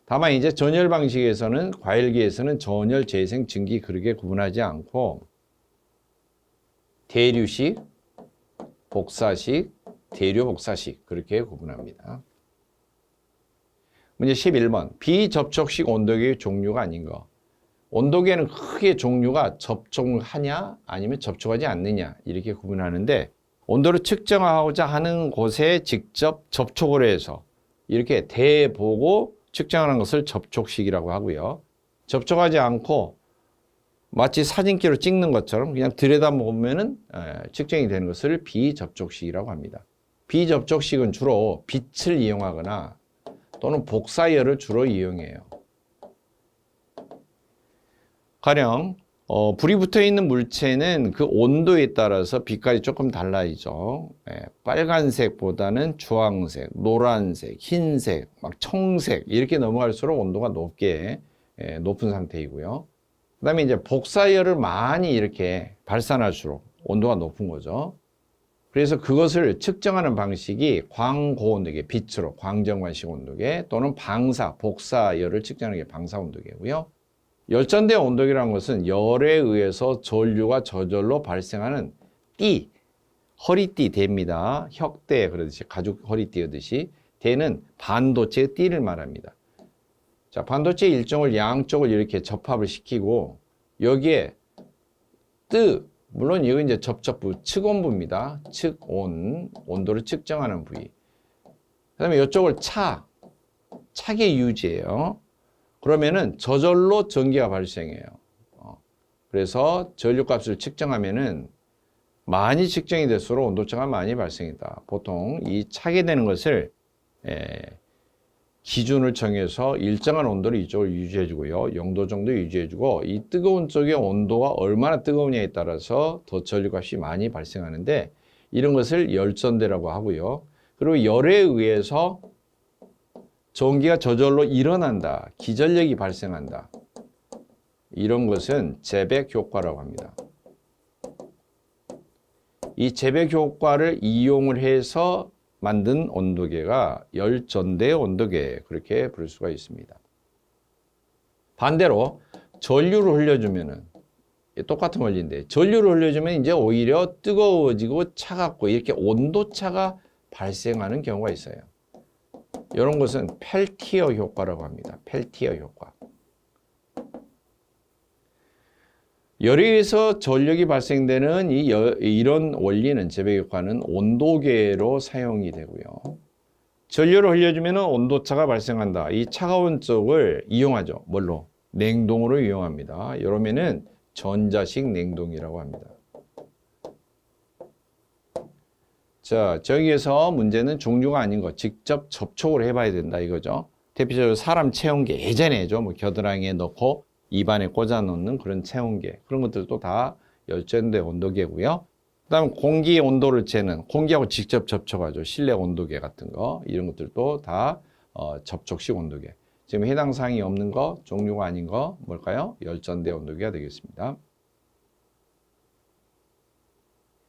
다만 이제 전열 방식에서는 과열기에서는 전열, 재생, 증기 그렇게 구분하지 않고 대류식, 복사식, 대류 복사식 그렇게 구분합니다. 문제 11번. 비접촉식 온도계의 종류가 아닌 거. 온도계는 크게 종류가 접촉하냐 아니면 접촉하지 않느냐 이렇게 구분하는데, 온도를 측정하고자 하는 곳에 직접 접촉을 해서 이렇게 대보고 측정하는 것을 접촉식이라고 하고요. 접촉하지 않고 마치 사진기로 찍는 것처럼 그냥 들여다보면은 측정이 되는 것을 비접촉식이라고 합니다. 비접촉식은 주로 빛을 이용하거나 또는 복사열을 주로 이용해요. 가령 불이 붙어 있는 물체는 그 온도에 따라서 빛깔이 조금 달라지죠. 빨간색보다는 주황색, 노란색, 흰색, 막 청색 이렇게 넘어갈수록 온도가 높은 상태이고요. 그 다음에 이제 복사열을 많이 이렇게 발산할수록 온도가 높은 거죠. 그래서 그것을 측정하는 방식이 광고온도계, 빛으로 광정관식 온도계 또는 복사열을 측정하는 게 방사온도계고요. 열전대 온도계라는 것은 열에 의해서 전류가 저절로 발생하는 띠, 허리띠 대입니다. 혁대 그러듯이 가죽 허리띠 하듯이 대는 반도체의 띠를 말합니다. 자, 반도체 일정을 양쪽을 이렇게 접합을 시키고 여기에 물론 이건 이제 접촉부, 측온부입니다. 측온, 온도를 측정하는 부위. 그다음에 이쪽을 차게 유지해요. 그러면은 저절로 전기가 발생해요. 그래서 전류값을 측정하면은 많이 측정이 될수록 온도차가 많이 발생이다. 보통 이 차게 되는 것을 기준을 정해서 일정한 온도를 이쪽을 유지해주고요. 0도 정도 유지해주고 이 뜨거운 쪽의 온도가 얼마나 뜨거우냐에 따라서 더 전류값이 많이 발생하는데 이런 것을 열전대라고 하고요. 그리고 열에 의해서 전기가 저절로 일어난다. 기전력이 발생한다. 이런 것은 재백 효과라고 합니다. 이 재백 효과를 이용을 해서 만든 온도계가 열전대 온도계 그렇게 부를 수가 있습니다. 반대로 전류를 흘려주면은 똑같은 원리인데 전류를 흘려주면 이제 오히려 뜨거워지고 차갑고 이렇게 온도차가 발생하는 경우가 있어요. 이런 것은 펠티어 효과라고 합니다. 펠티어 효과. 열에 의해서 전력이 발생되는 이런 원리는 재백 효과는 온도계로 사용이 되고요. 전류를 흘려주면 온도차가 발생한다. 이 차가운 쪽을 이용하죠. 뭘로? 냉동으로 이용합니다. 이러면은 전자식 냉동이라고 합니다. 자, 저기에서 문제는 종류가 아닌 거 직접 접촉을 해봐야 된다 이거죠. 대표적으로 사람 체온계 예전에죠. 뭐 겨드랑이에 넣고 입안에 꽂아 놓는 그런 체온계 그런 것들도 다 열전대 온도계고요. 그다음 공기 온도를 재는 공기하고 직접 접촉하죠. 실내 온도계 같은 거 이런 것들도 다 접촉식 온도계. 지금 해당 사항이 없는 거 종류가 아닌 거 뭘까요? 열전대 온도계가 되겠습니다.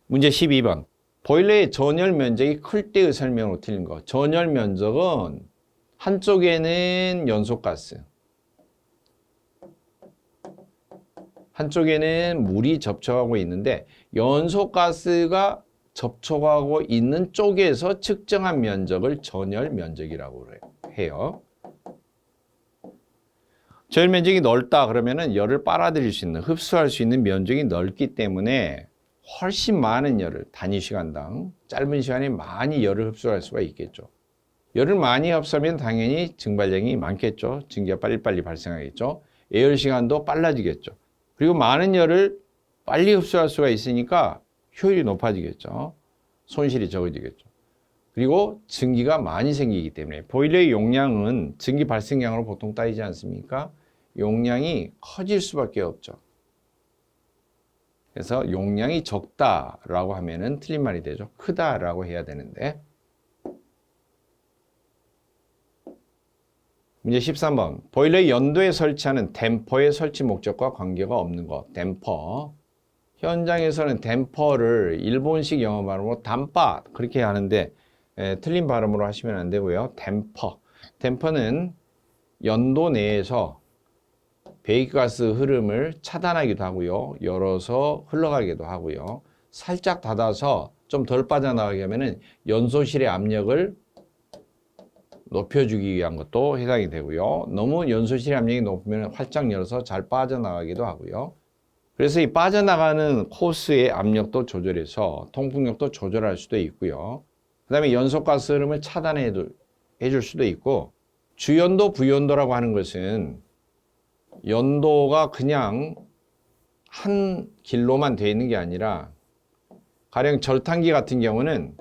문제 12번. 보일러의 전열 면적이 클 때의 설명으로 틀린 거. 전열 면적은 한쪽에는 연소가스, 한쪽에는 물이 접촉하고 있는데 연소가스가 접촉하고 있는 쪽에서 측정한 면적을 전열 면적이라고 해요. 전열 면적이 넓다 그러면은 열을 빨아들일 수 있는, 흡수할 수 있는 면적이 넓기 때문에 훨씬 많은 열을 단위 시간당 짧은 시간에 많이 열을 흡수할 수가 있겠죠. 열을 많이 흡수하면 당연히 증발량이 많겠죠. 증기가 빨리빨리 발생하겠죠. 예열 시간도 빨라지겠죠. 그리고 많은 열을 빨리 흡수할 수가 있으니까 효율이 높아지겠죠. 손실이 적어지겠죠. 그리고 증기가 많이 생기기 때문에 보일러의 용량은 증기 발생량으로 보통 따지지 않습니까? 용량이 커질 수밖에 없죠. 그래서 용량이 적다라고 하면은 틀린 말이 되죠. 크다라고 해야 되는데. 문제 13번. 보일러의 연도에 설치하는 댐퍼의 설치 목적과 관계가 없는 것. 댐퍼. 현장에서는 댐퍼를 일본식 영어 발음으로 담빠 그렇게 하는데 틀린 발음으로 하시면 안 되고요. 댐퍼. 댐퍼는 연도 내에서 배기가스 흐름을 차단하기도 하고요. 열어서 흘러가기도 하고요. 살짝 닫아서 좀 덜 빠져나가게 하면은 연소실의 압력을 높여주기 위한 것도 해당이 되고요. 너무 연소실의 압력이 높으면 활짝 열어서 잘 빠져나가기도 하고요. 그래서 이 빠져나가는 코스의 압력도 조절해서 통풍력도 조절할 수도 있고요. 그 다음에 연소가스 흐름을 차단해 줄 수도 있고 주연도, 부연도라고 하는 것은 연도가 그냥 한 길로만 되어 있는 게 아니라 가령 절탄기 같은 경우는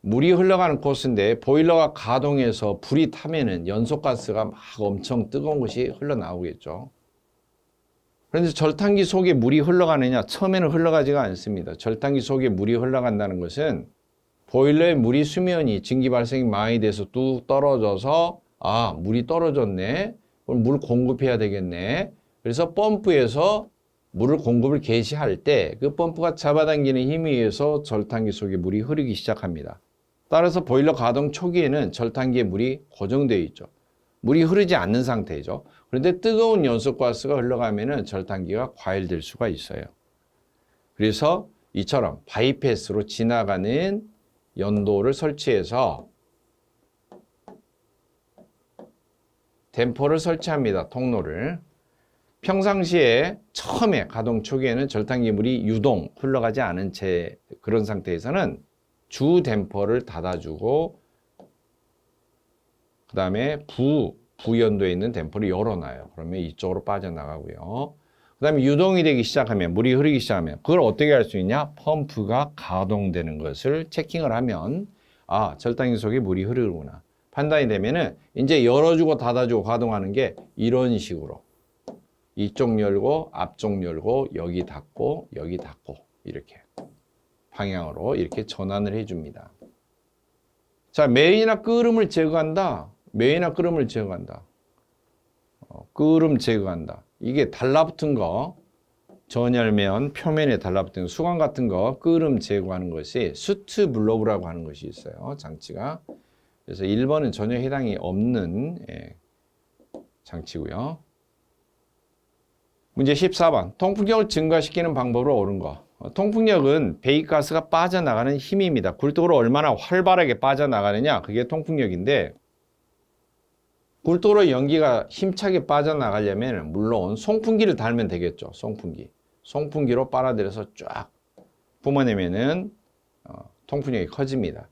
물이 흘러가는 코스인데 보일러가 가동해서 불이 타면은 연소가스가 막 엄청 뜨거운 것이 흘러나오겠죠. 그런데 절탄기 속에 물이 흘러가느냐? 처음에는 흘러가지가 않습니다. 절탄기 속에 물이 흘러간다는 것은 보일러의 물이 수면이 증기 발생이 많이 돼서 뚝 떨어져서 아, 물이 떨어졌네. 그럼 물 공급해야 되겠네. 그래서 펌프에서 물을 공급을 개시할 때 그 펌프가 잡아당기는 힘에 의해서 절탄기 속에 물이 흐르기 시작합니다. 따라서 보일러 가동 초기에는 절탄기에 물이 고정되어 있죠. 물이 흐르지 않는 상태죠. 그런데 뜨거운 연소가스가 흘러가면은 절탄기가 과열될 수가 있어요. 그래서 이처럼 바이패스로 지나가는 연도를 설치해서 댐퍼를 설치합니다. 통로를. 평상시에 처음에 가동 초기에는 절단기 물이 유동 흘러가지 않은 채 그런 상태에서는 주 댐퍼를 닫아주고 그 다음에 부연도에 있는 댐퍼를 열어놔요. 그러면 이쪽으로 빠져나가고요. 그 다음에 유동이 되기 시작하면, 물이 흐르기 시작하면 그걸 어떻게 할 수 있냐? 펌프가 가동되는 것을 체킹을 하면 아, 절단기 속에 물이 흐르구나 판단이 되면은 이제 열어주고 닫아주고 가동하는 게 이런 식으로 이쪽 열고 앞쪽 열고 여기 닫고 여기 닫고 이렇게 방향으로 이렇게 전환을 해줍니다. 자, 매이나 끓음을 제거한다. 매이나 끓음을 제거한다. 끓음 제거한다. 이게 달라붙은 거, 전열면 표면에 달라붙은 수건 같은 거 끓음 제거하는 것이 수트 블로브라고 하는 것이 있어요. 장치가. 그래서 1번은 전혀 해당이 없는 장치고요. 문제 14번. 통풍력을 증가시키는 방법으로 옳은 거. 통풍력은 배기가스가 빠져나가는 힘입니다. 굴뚝으로 얼마나 활발하게 빠져나가느냐, 그게 통풍력인데 굴뚝으로 연기가 힘차게 빠져나가려면 물론 송풍기를 달면 되겠죠. 송풍기로 빨아들여서 쫙 뿜어내면은 통풍력이 커집니다.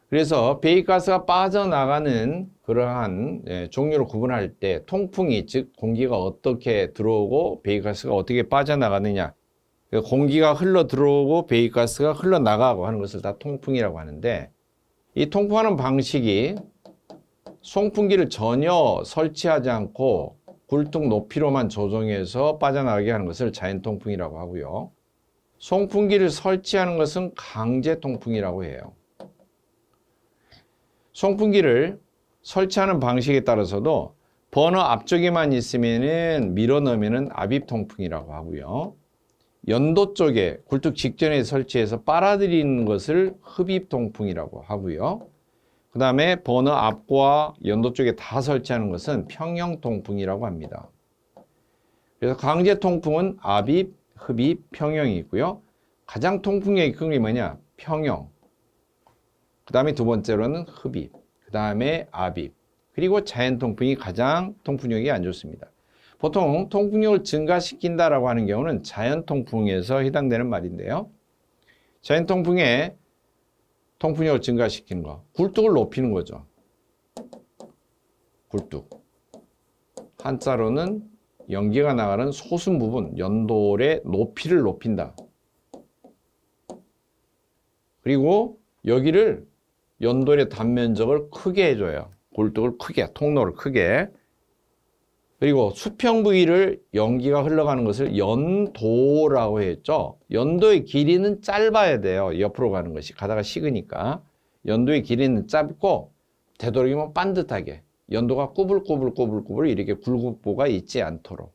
그래서 배기가스가 빠져나가는 그러한 종류로 구분할 때 통풍이, 즉 공기가 어떻게 들어오고 배기가스가 어떻게 빠져나가느냐, 공기가 흘러 들어오고 배기가스가 흘러나가고 하는 것을 다 통풍이라고 하는데, 이 통풍하는 방식이 송풍기를 전혀 설치하지 않고 굴뚝 높이로만 조정해서 빠져나가게 하는 것을 자연 통풍이라고 하고요. 송풍기를 설치하는 것은 강제 통풍이라고 해요. 송풍기를 설치하는 방식에 따라서도 버너 앞쪽에만 있으면은 밀어 넣으면은 압입 통풍이라고 하고요. 연도 쪽에 굴뚝 직전에 설치해서 빨아들이는 것을 흡입 통풍이라고 하고요. 그 다음에 버너 앞과 연도 쪽에 다 설치하는 것은 평형 통풍이라고 합니다. 그래서 강제 통풍은 압입, 흡입, 평형이 있고요. 가장 통풍력이 큰 게 뭐냐? 평형. 그 다음에 두 번째로는 흡입, 그 다음에 압입, 그리고 자연 통풍이 가장 통풍력이 안 좋습니다. 보통 통풍력을 증가시킨다라고 하는 경우는 자연 통풍에서 해당되는 말인데요. 자연 통풍에 통풍력을 증가시키는 거, 굴뚝을 높이는 거죠. 굴뚝. 한자로는 연기가 나가는 솟은 부분, 연돌의 높이를 높인다. 그리고 여기를 연돌의 단면적을 크게 해줘요. 굴뚝을 크게, 통로를 크게. 그리고 수평 부위를 연기가 흘러가는 것을 연도라고 했죠. 연도의 길이는 짧아야 돼요. 옆으로 가는 것이 가다가 식으니까. 연도의 길이는 짧고 되도록이면 반듯하게 연도가 꾸불꾸불 이렇게 굴곡부가 있지 않도록.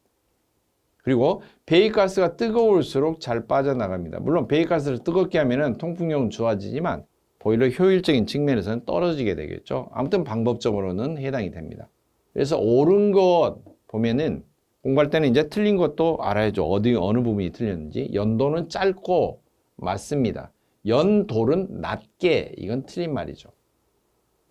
그리고 배기가스가 뜨거울수록 잘 빠져나갑니다. 물론 배기가스를 뜨겁게 하면 통풍력은 좋아지지만 보일러 효율적인 측면에서는 떨어지게 되겠죠. 아무튼 방법적으로는 해당이 됩니다. 그래서 옳은 것 보면은 공부할 때는 이제 틀린 것도 알아야죠. 어느 부분이 틀렸는지. 연도는 짧고 맞습니다. 연돌은 낮게, 이건 틀린 말이죠.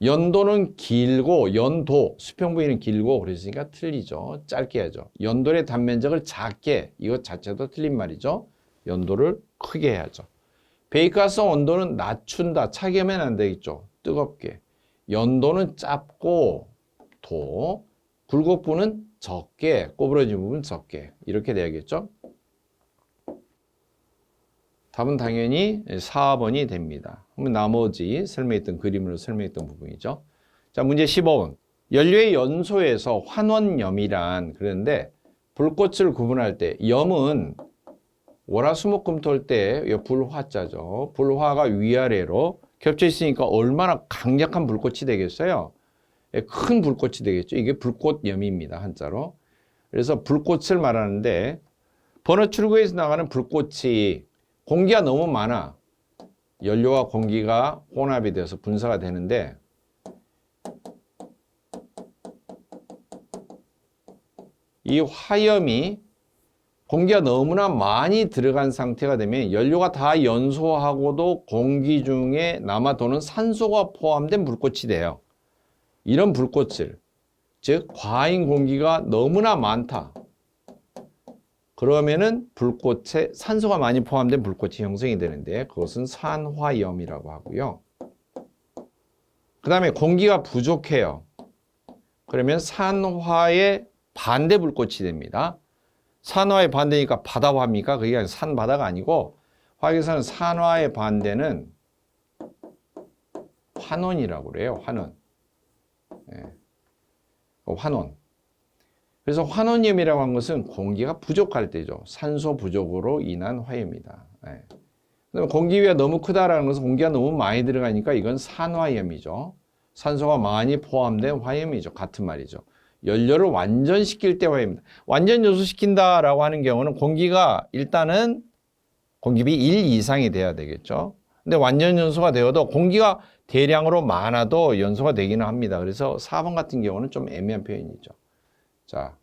연도는 길고 연도, 수평 부위는 길고 그랬으니까 틀리죠. 짧게 하죠. 연돌의 단면적을 작게, 이것 자체도 틀린 말이죠. 연도를 크게 해야죠. 배기가스 온도는 낮춘다. 차게 하면 안 되겠죠. 뜨겁게. 연도는 짧고 굴곡부는 적게, 꼬부러진 부분 적게. 이렇게 돼야겠죠. 답은 당연히 4번이 됩니다. 그러면 나머지 설명했던 그림으로 설명했던 부분이죠. 자, 문제 15번. 연료의 연소에서 환원염이란, 그런데 불꽃을 구분할 때 염은 월화수목금토일 때 불화자죠. 불화가 위아래로 겹쳐 있으니까 얼마나 강력한 불꽃이 되겠어요? 큰 불꽃이 되겠죠. 이게 불꽃염입니다. 한자로. 그래서 불꽃을 말하는데 버너 출구에서 나가는 불꽃이 공기가 너무 많아. 연료와 공기가 혼합이 돼서 분사가 되는데 이 화염이 공기가 너무나 많이 들어간 상태가 되면 연료가 다 연소하고도 공기 중에 남아도는 산소가 포함된 불꽃이 돼요. 이런 불꽃을, 즉 과잉 공기가 너무나 많다. 그러면은 불꽃에 산소가 많이 포함된 불꽃이 형성이 되는데 그것은 산화염이라고 하고요. 그 다음에 공기가 부족해요. 그러면 산화의 반대 불꽃이 됩니다. 산화의 반대니까 바다화입니까? 그게 아니라 산바다가 아니고 화학에서는 산화의 반대는 환원이라고 그래요. 환원. 예. 환원. 그래서 환원염이라고 하는 것은 공기가 부족할 때죠. 산소 부족으로 인한 화염이다. 예. 그다음에 공기 위가 너무 크다라는 것은 공기가 너무 많이 들어가니까 이건 산화염이죠. 산소가 많이 포함된 화염이죠. 같은 말이죠. 연료를 완전시킬 때 화염입니다. 완전 요소시킨다라고 하는 경우는 공기가 일단은 공기비 1 이상이 돼야 되겠죠. 근데 완전 연소가 되어도 공기가 대량으로 많아도 연소가 되기는 합니다. 그래서 4번 같은 경우는 좀 애매한 표현이죠. 자,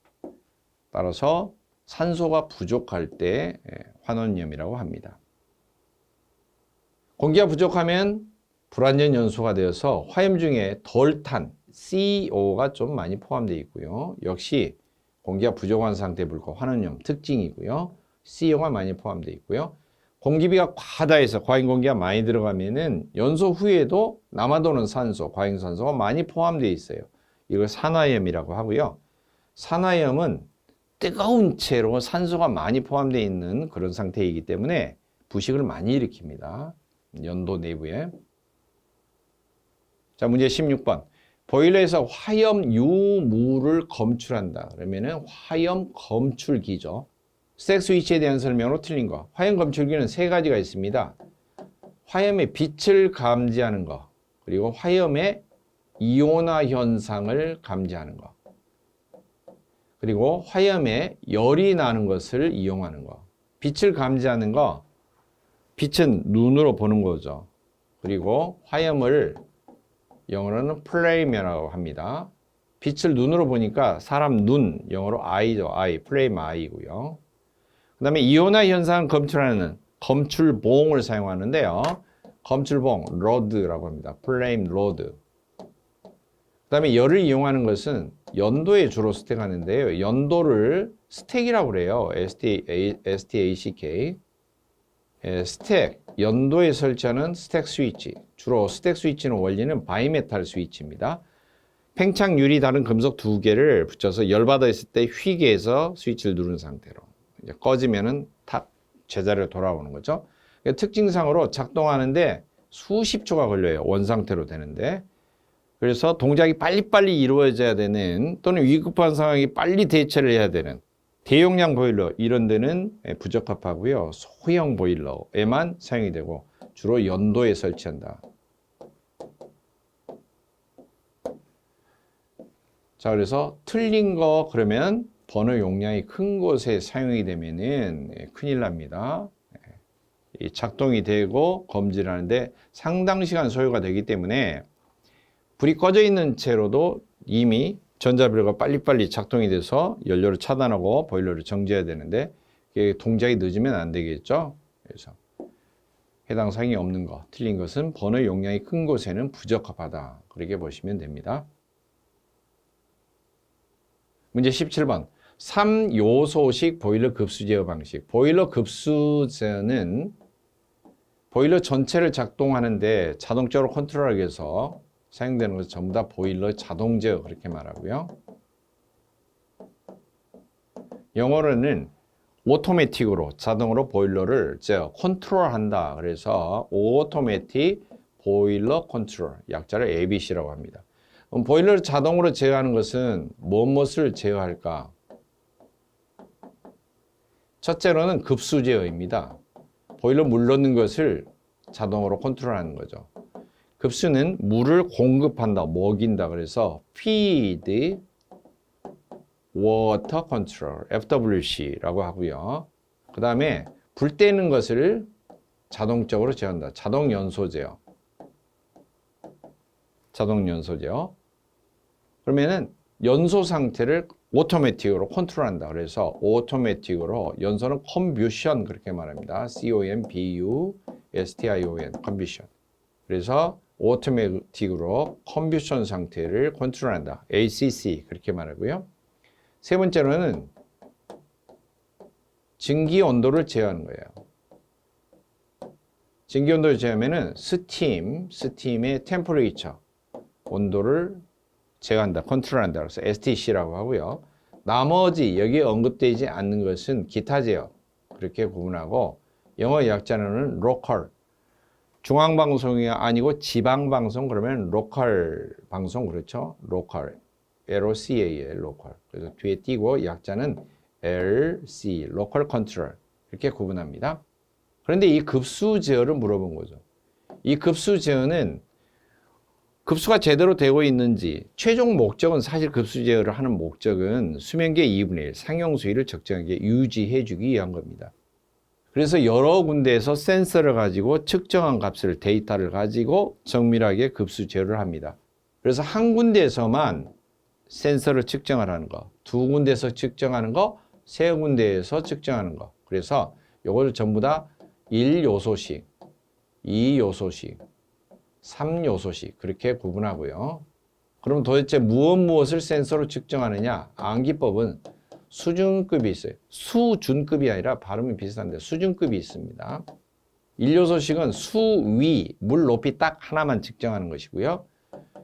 따라서 산소가 부족할 때 환원염이라고 합니다. 공기가 부족하면 불완전 연소가 되어서 화염 중에 덜 탄 CO가 좀 많이 포함되어 있고요. 역시 공기가 부족한 상태의 불꽃 환원염 특징이고요. CO가 많이 포함되어 있고요. 공기비가 과다해서 과잉 공기가 많이 들어가면은 연소 후에도 남아도는 산소, 과잉산소가 많이 포함되어 있어요. 이걸 산화염이라고 하고요. 산화염은 뜨거운 채로 산소가 많이 포함되어 있는 그런 상태이기 때문에 부식을 많이 일으킵니다. 연도 내부에. 자, 문제 16번. 보일러에서 화염 유물을 검출한다. 그러면은 화염 검출기죠. 스택 스위치에 대한 설명으로 틀린 거. 화염 검출기는 세 가지가 있습니다. 화염의 빛을 감지하는 거, 그리고 화염의 이온화 현상을 감지하는 거, 그리고 화염에 열이 나는 것을 이용하는 거. 빛을 감지하는 거, 빛은 눈으로 보는 거죠. 그리고 화염을 영어로는 플레임이라고 합니다. 빛을 눈으로 보니까 사람 눈, 영어로 eye죠. eye, 플레임 eye이고요. 그 다음에 이온화 현상을 검출하는 검출봉을 사용하는데요. 검출봉, rod라고 합니다. 플레임 로드. 그 다음에 열을 이용하는 것은 연도에 주로 스택하는데요. 연도를 스택이라고 그래요. STACK. 스택, 연도에 설치하는 스택 스위치. 주로 스택 스위치는 원리는 바이메탈 스위치입니다. 팽창 유리 다른 금속 두 개를 붙여서 열받아 있을 때 휘게 해서 스위치를 누른 상태로. 이제 꺼지면은 탁 제자리로 돌아오는 거죠. 특징상으로 작동하는데 수십 초가 걸려요. 원상태로 되는데. 그래서 동작이 빨리빨리 이루어져야 되는 또는 위급한 상황이 빨리 대처를 해야 되는 대용량 보일러 이런 데는 부적합하고요. 소형 보일러에만 사용이 되고 주로 연도에 설치한다. 자, 그래서 틀린 거 그러면 버너 용량이 큰 곳에 사용이 되면은 큰일 납니다. 이 작동이 되고 검지를 하는데 상당 시간 소요가 되기 때문에 불이 꺼져 있는 채로도 이미 전자벨가 빨리빨리 작동이 돼서 연료를 차단하고 보일러를 정지해야 되는데 동작이 늦으면 안 되겠죠. 그래서 해당 사항이 없는 것, 틀린 것은 버너 용량이 큰 곳에는 부적합하다. 그렇게 보시면 됩니다. 문제 17번. 3요소식 보일러 급수 제어 방식. 보일러 급수 제어는 보일러 전체를 작동하는데 자동적으로 컨트롤하기 위해서 사용되는 것은 전부 다 보일러 자동 제어 그렇게 말하고요. 영어로는 오토매틱으로 자동으로 보일러를 제어 컨트롤한다. 그래서 오토매틱 보일러 컨트롤 약자를 ABC라고 합니다. 그럼 보일러를 자동으로 제어하는 것은 무엇을 제어할까? 첫째로는 급수 제어입니다. 보일러 물 넣는 것을 자동으로 컨트롤하는 거죠. 급수는 물을 공급한다, 먹인다. 그래서 feed water control, FWC라고 하고요. 그 다음에 불 떼는 것을 자동적으로 제어한다. 자동 연소 제어. 자동 연소 제어. 그러면은 연소 상태를 오토매틱으로 컨트롤한다. 그래서 오토매틱으로 연소는 컴뷰션 그렇게 말합니다. C-O-M-B-U-S-T-I-O-N 컴뷰션. 그래서 오토매틱으로 컴뷰션 상태를 컨트롤한다. ACC 그렇게 말하고요. 세 번째로는 증기 온도를 제어하는 거예요. 증기 온도를 제어하면은 스팀의 템퍼레이처 온도를 제어한다, 컨트롤한다. 그래서 STC라고 하고요. 나머지 여기에 언급되지 않는 것은 기타 제어 그렇게 구분하고 영어 약자는 로컬 중앙방송이 아니고 지방방송 그러면 로컬 방송 그렇죠? 로컬 LOCAL 로컬 그래서 뒤에 띄고 약자는 LC 로컬 컨트롤 이렇게 구분합니다. 그런데 이 급수 제어를 물어본 거죠. 이 급수 제어는 급수가 제대로 되고 있는지 최종 목적은 사실 급수 제어를 하는 목적은 수면계 2분의 1 상용 수위를 적정하게 유지해 주기 위한 겁니다. 그래서 여러 군데에서 센서를 가지고 측정한 값을 데이터를 가지고 정밀하게 급수 제어를 합니다. 그래서 한 군데에서만 센서를 측정을 하는 거, 두 군데에서 측정하는 거, 세 군데에서 측정하는 거. 그래서 이걸 전부 다 1요소씩, 2요소씩, 3요소씩 그렇게 구분하고요. 그럼 도대체 무엇을 센서로 측정하느냐? 암기법은 수준급이 있어요. 수준급이 아니라 발음이 비슷한데 수준급이 있습니다. 1요소씩은 수위, 물 높이 딱 하나만 측정하는 것이고요.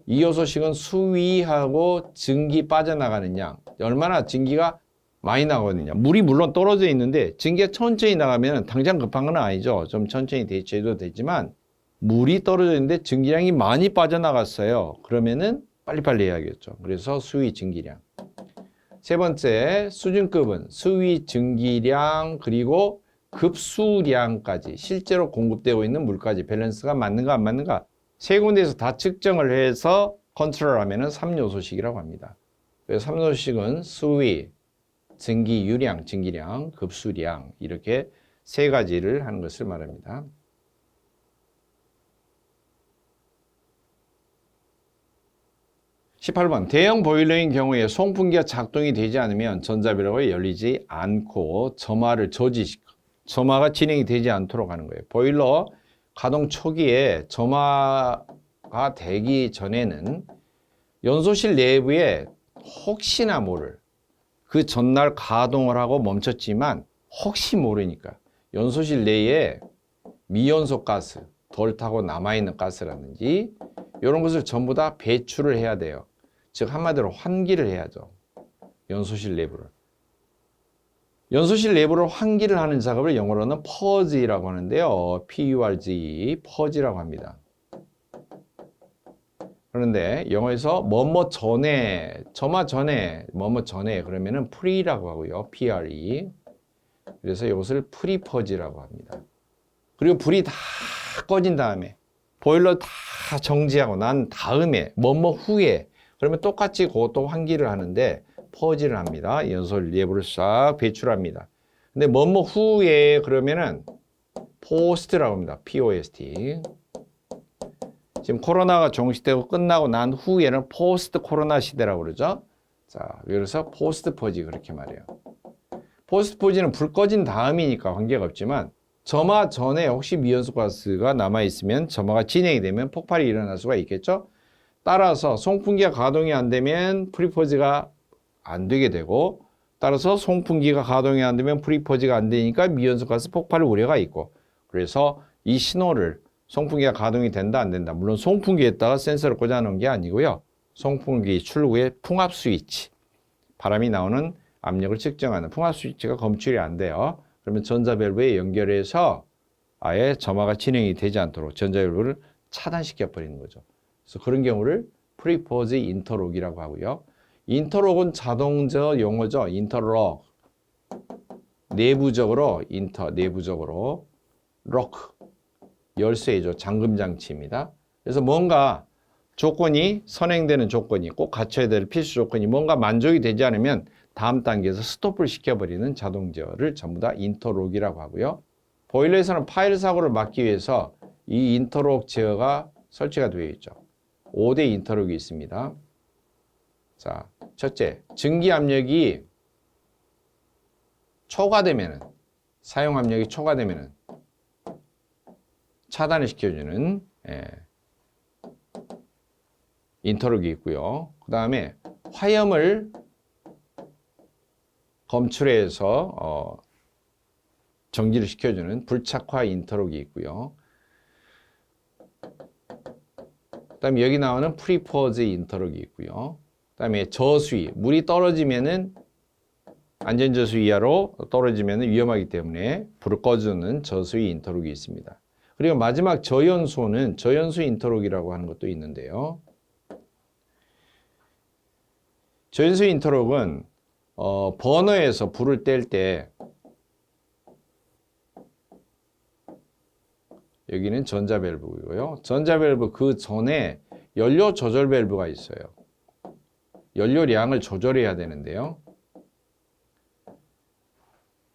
2요소씩은 수위하고 증기 빠져나가는 양, 얼마나 증기가 많이 나거든요. 물이 물론 떨어져 있는데 증기가 천천히 나가면 당장 급한 건 아니죠. 좀 천천히 대처해도 되지만 물이 떨어져 있는데 증기량이 많이 빠져나갔어요. 그러면은 빨리빨리 해야겠죠. 그래서 수위 증기량. 세 번째 수준급은 수위 증기량 그리고 급수량까지 실제로 공급되고 있는 물까지 밸런스가 맞는가 안 맞는가 세 군데에서 다 측정을 해서 컨트롤하면은 3요소식이라고 합니다. 그래서 3요소식은 수위, 증기 유량, 증기량, 급수량 이렇게 세 가지를 하는 것을 말합니다. 18번 대형 보일러인 경우에 송풍기가 작동이 되지 않으면 전자배로가 열리지 않고 점화가 진행이 되지 않도록 하는 거예요. 보일러 가동 초기에 점화가 되기 전에는 연소실 내부에 혹시나 모를 그 전날 가동을 하고 멈췄지만 혹시 모르니까 연소실 내에 미연소 가스, 덜 타고 남아있는 가스라든지 이런 것을 전부 다 배출을 해야 돼요. 즉 한마디로 환기를 해야죠. 연소실 내부를. 연소실 내부를 환기를 하는 작업을 영어로는 purge라고 하는데요. P-U-R-G, purge라고 합니다. 그런데 영어에서 뭐뭐 전에, 점화 전에, 뭐뭐 전에 그러면은 pre라고 하고요. P-R-E. 그래서 이것을 pre-purge라고 합니다. 그리고 불이 다 꺼진 다음에 보일러 다 정지하고 난 다음에 뭐뭐 후에 그러면 똑같이 그것도 환기를 하는데 퍼지를 합니다. 연소실 내부를 싹 배출합니다. 근데 뭐뭐 후에 그러면은 포스트라고 합니다. POST. 지금 코로나가 종식되고 끝나고 난 후에는 포스트 코로나 시대라고 그러죠. 자, 그래서 포스트 퍼지 그렇게 말해요. 포스트 퍼지는 불 꺼진 다음이니까 관계가 없지만 점화 전에 혹시 미연소 가스가 남아있으면 점화가 진행이 되면 폭발이 일어날 수가 있겠죠. 따라서 송풍기가 가동이 안 되면 프리퍼지가 안 되게 되고 따라서 송풍기가 가동이 안 되면 프리퍼지가 안 되니까 미연소 가스 폭발 우려가 있고 그래서 이 신호를 송풍기가 가동이 된다 안 된다 물론 송풍기에다가 센서를 꽂아 놓은 게 아니고요. 송풍기 출구에 풍압 스위치 바람이 나오는 압력을 측정하는 풍압 스위치가 검출이 안 돼요. 그러면 전자밸브에 연결해서 아예 점화가 진행이 되지 않도록 전자밸브를 차단시켜 버리는 거죠. 그래서 그런 경우를 프리포즈 인터록이라고 하고요. 인터록은 자동적 용어죠. 인터록. 내부적으로 내부적으로 록 열쇠죠. 잠금 장치입니다. 그래서 뭔가 조건이 선행되는 조건이 꼭 갖춰야 될 필수 조건이 뭔가 만족이 되지 않으면 다음 단계에서 스톱을 시켜버리는 자동제어를 전부 다 인터록이라고 하고요. 보일러에서는 파일 사고를 막기 위해서 이 인터록 제어가 설치가 되어 있죠. 5대 인터록이 있습니다. 자, 첫째, 증기 압력이 초과되면은, 사용 압력이 초과되면은 차단을 시켜주는 인터럭이 있고요. 그 다음에 화염을 검출해서 정지를 시켜주는 불착화 인터럭이 있고요. 그 다음에 여기 나오는 프리포즈 인터럭이 있고요. 그 다음에 저수위, 물이 떨어지면은 안전저수위 이하로 떨어지면 위험하기 때문에 불을 꺼주는 저수위 인터럭이 있습니다. 그리고 마지막 저연소는 저연소 인터럭이라고 하는 것도 있는데요. 저연소 인터럭은 버너에서 불을 뗄 때 여기는 전자밸브고요. 전자밸브 그 전에 연료 조절 밸브가 있어요. 연료량을 조절해야 되는데요.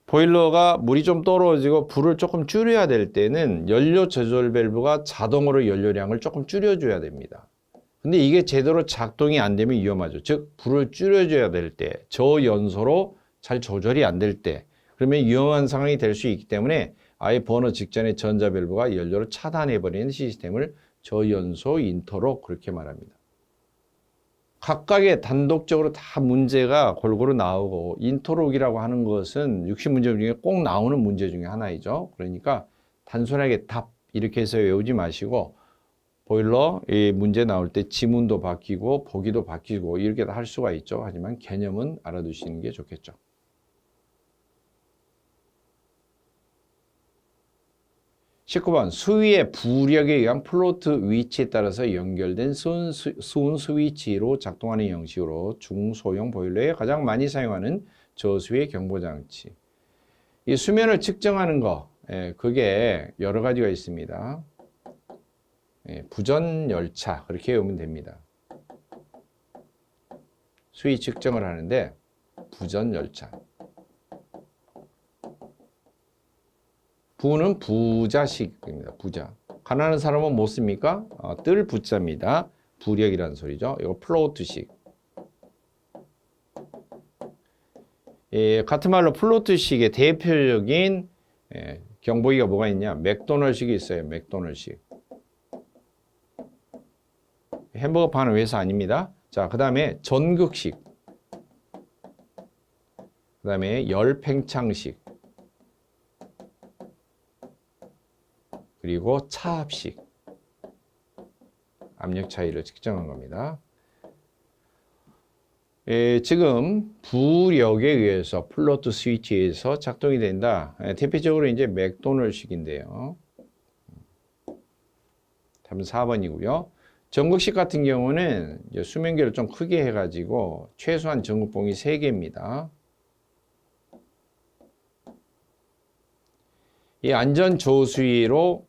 보일러가 물이 좀 떨어지고 불을 조금 줄여야 될 때는 연료 조절 밸브가 자동으로 연료량을 조금 줄여줘야 됩니다. 근데 이게 제대로 작동이 안 되면 위험하죠. 즉 불을 줄여줘야 될 때, 저연소로 잘 조절이 안 될 때, 그러면 위험한 상황이 될 수 있기 때문에 아예 버너 직전에 전자 밸브가 연료를 차단해버리는 시스템을 저연소 인터럭 그렇게 말합니다. 각각의 단독적으로 다 문제가 골고루 나오고 인터럭이라고 하는 것은 60문제 중에 꼭 나오는 문제 중에 하나이죠. 그러니까 단순하게 답 이렇게 해서 외우지 마시고 보일러 이 문제 나올 때 지문도 바뀌고 보기도 바뀌고 이렇게 다 할 수가 있죠. 하지만 개념은 알아두시는 게 좋겠죠. 19번 수위의 부력에 의한 플로트 위치에 따라서 연결된 수은 스위치로 작동하는 형식으로 중소형 보일러에 가장 많이 사용하는 저수위 경보장치. 이 수면을 측정하는 거, 그게 여러 가지가 있습니다. 부전열차 그렇게 외우면 됩니다. 수위 측정을 하는데 부전열차. 부는 부자식입니다. 부자. 가난한 사람은 뭐 씁니까? 뜰 부자입니다. 부력이라는 소리죠. 이거 플로트식. 같은 말로 플로트식의 대표적인 경보기가 뭐가 있냐? 맥도널식이 있어요. 맥도널식. 햄버거 파는 회사 아닙니다. 자, 그 다음에 전극식. 그 다음에 열팽창식. 그리고 차압식. 압력 차이를 측정한 겁니다. 지금 부력에 의해서 플로트 스위치에서 작동이 된다. 대표적으로 이제 맥도널식인데요. 답은 4번이고요. 전극식 같은 경우는 이제 수면계를 좀 크게 해가지고 최소한 전극봉이 3개입니다. 이 안전저수위로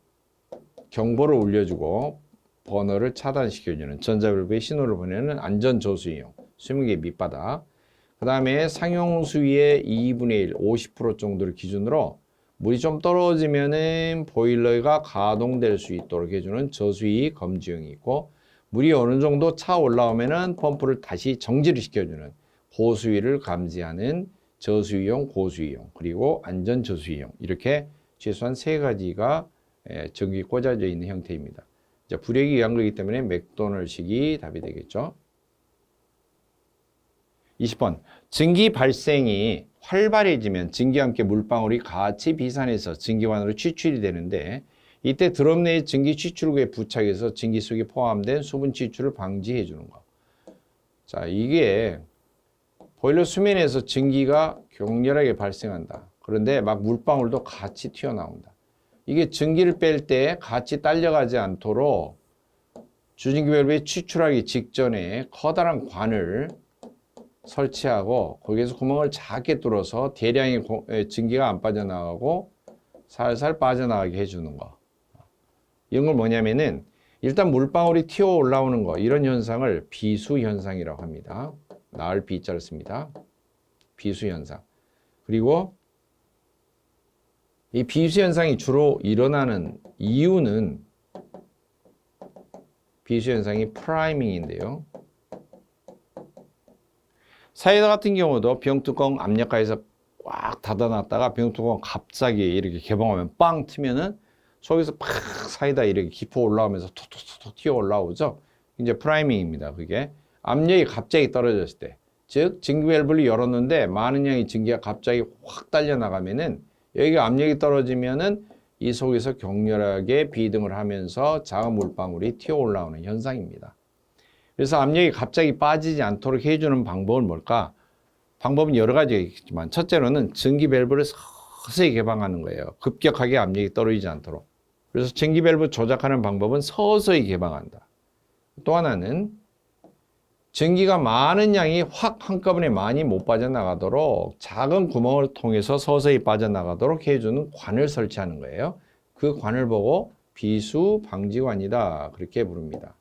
경보를 울려주고 버너를 차단시켜주는 전자밸브의 신호를 보내는 안전저수위용 수면계 밑바닥. 그 다음에 상용수위의 2분의 1, 50% 정도를 기준으로 물이 좀 떨어지면은 보일러가 가동될 수 있도록 해주는 저수위 검지용이 있고, 물이 어느 정도 차 올라오면은 펌프를 다시 정지를 시켜주는 고수위를 감지하는 저수위용, 고수위용, 그리고 안전저수위용, 이렇게 최소한 3가지가 전기 꽂아져 있는 형태입니다. 부력이 의한 거기 때문에 맥도널식이 답이 되겠죠. 20번. 증기 발생이 활발해지면 증기와 함께 물방울이 같이 비산해서 증기관으로 취출이 되는데, 이때 드럼 내의 증기 취출구에 부착해서 증기 속에 포함된 수분 취출을 방지해 주는 거. 자, 이게 보일러 수면에서 증기가 격렬하게 발생한다. 그런데 막 물방울도 같이 튀어나온다. 이게 증기를 뺄 때 같이 딸려가지 않도록 주증기 밸브에 취출하기 직전에 커다란 관을 설치하고 거기에서 구멍을 작게 뚫어서 대량의 증기가 안 빠져나가고 살살 빠져나가게 해주는 거. 이런 걸 뭐냐면은 일단 물방울이 튀어 올라오는 거, 이런 현상을 비수현상이라고 합니다. 나을 비자를 씁니다. 비수현상. 그리고 이 비수현상이 주로 일어나는 이유는 비수현상이 프라이밍인데요. 사이다 같은 경우도 병뚜껑 압력가에서 꽉 닫아놨다가 병뚜껑 갑자기 이렇게 개봉하면 빵 트면은 속에서 팍 사이다 이렇게 기포 올라오면서 톡톡톡 튀어 올라오죠. 이제 프라이밍입니다. 그게 압력이 갑자기 떨어졌을 때, 즉 증기 밸브를 열었는데 많은 양의 증기가 갑자기 확 달려 나가면은 여기가 압력이 떨어지면은 이 속에서 격렬하게 비등을 하면서 작은 물방울이 튀어 올라오는 현상입니다. 그래서 압력이 갑자기 빠지지 않도록 해주는 방법은 뭘까? 방법은 여러 가지가 있겠지만 첫째로는 증기 밸브를 서서히 개방하는 거예요. 급격하게 압력이 떨어지지 않도록. 그래서 증기 밸브 조작하는 방법은 서서히 개방한다. 또 하나는 증기가 많은 양이 확 한꺼번에 많이 못 빠져나가도록 작은 구멍을 통해서 서서히 빠져나가도록 해주는 관을 설치하는 거예요. 그 관을 보고 비수 방지관이다 그렇게 부릅니다.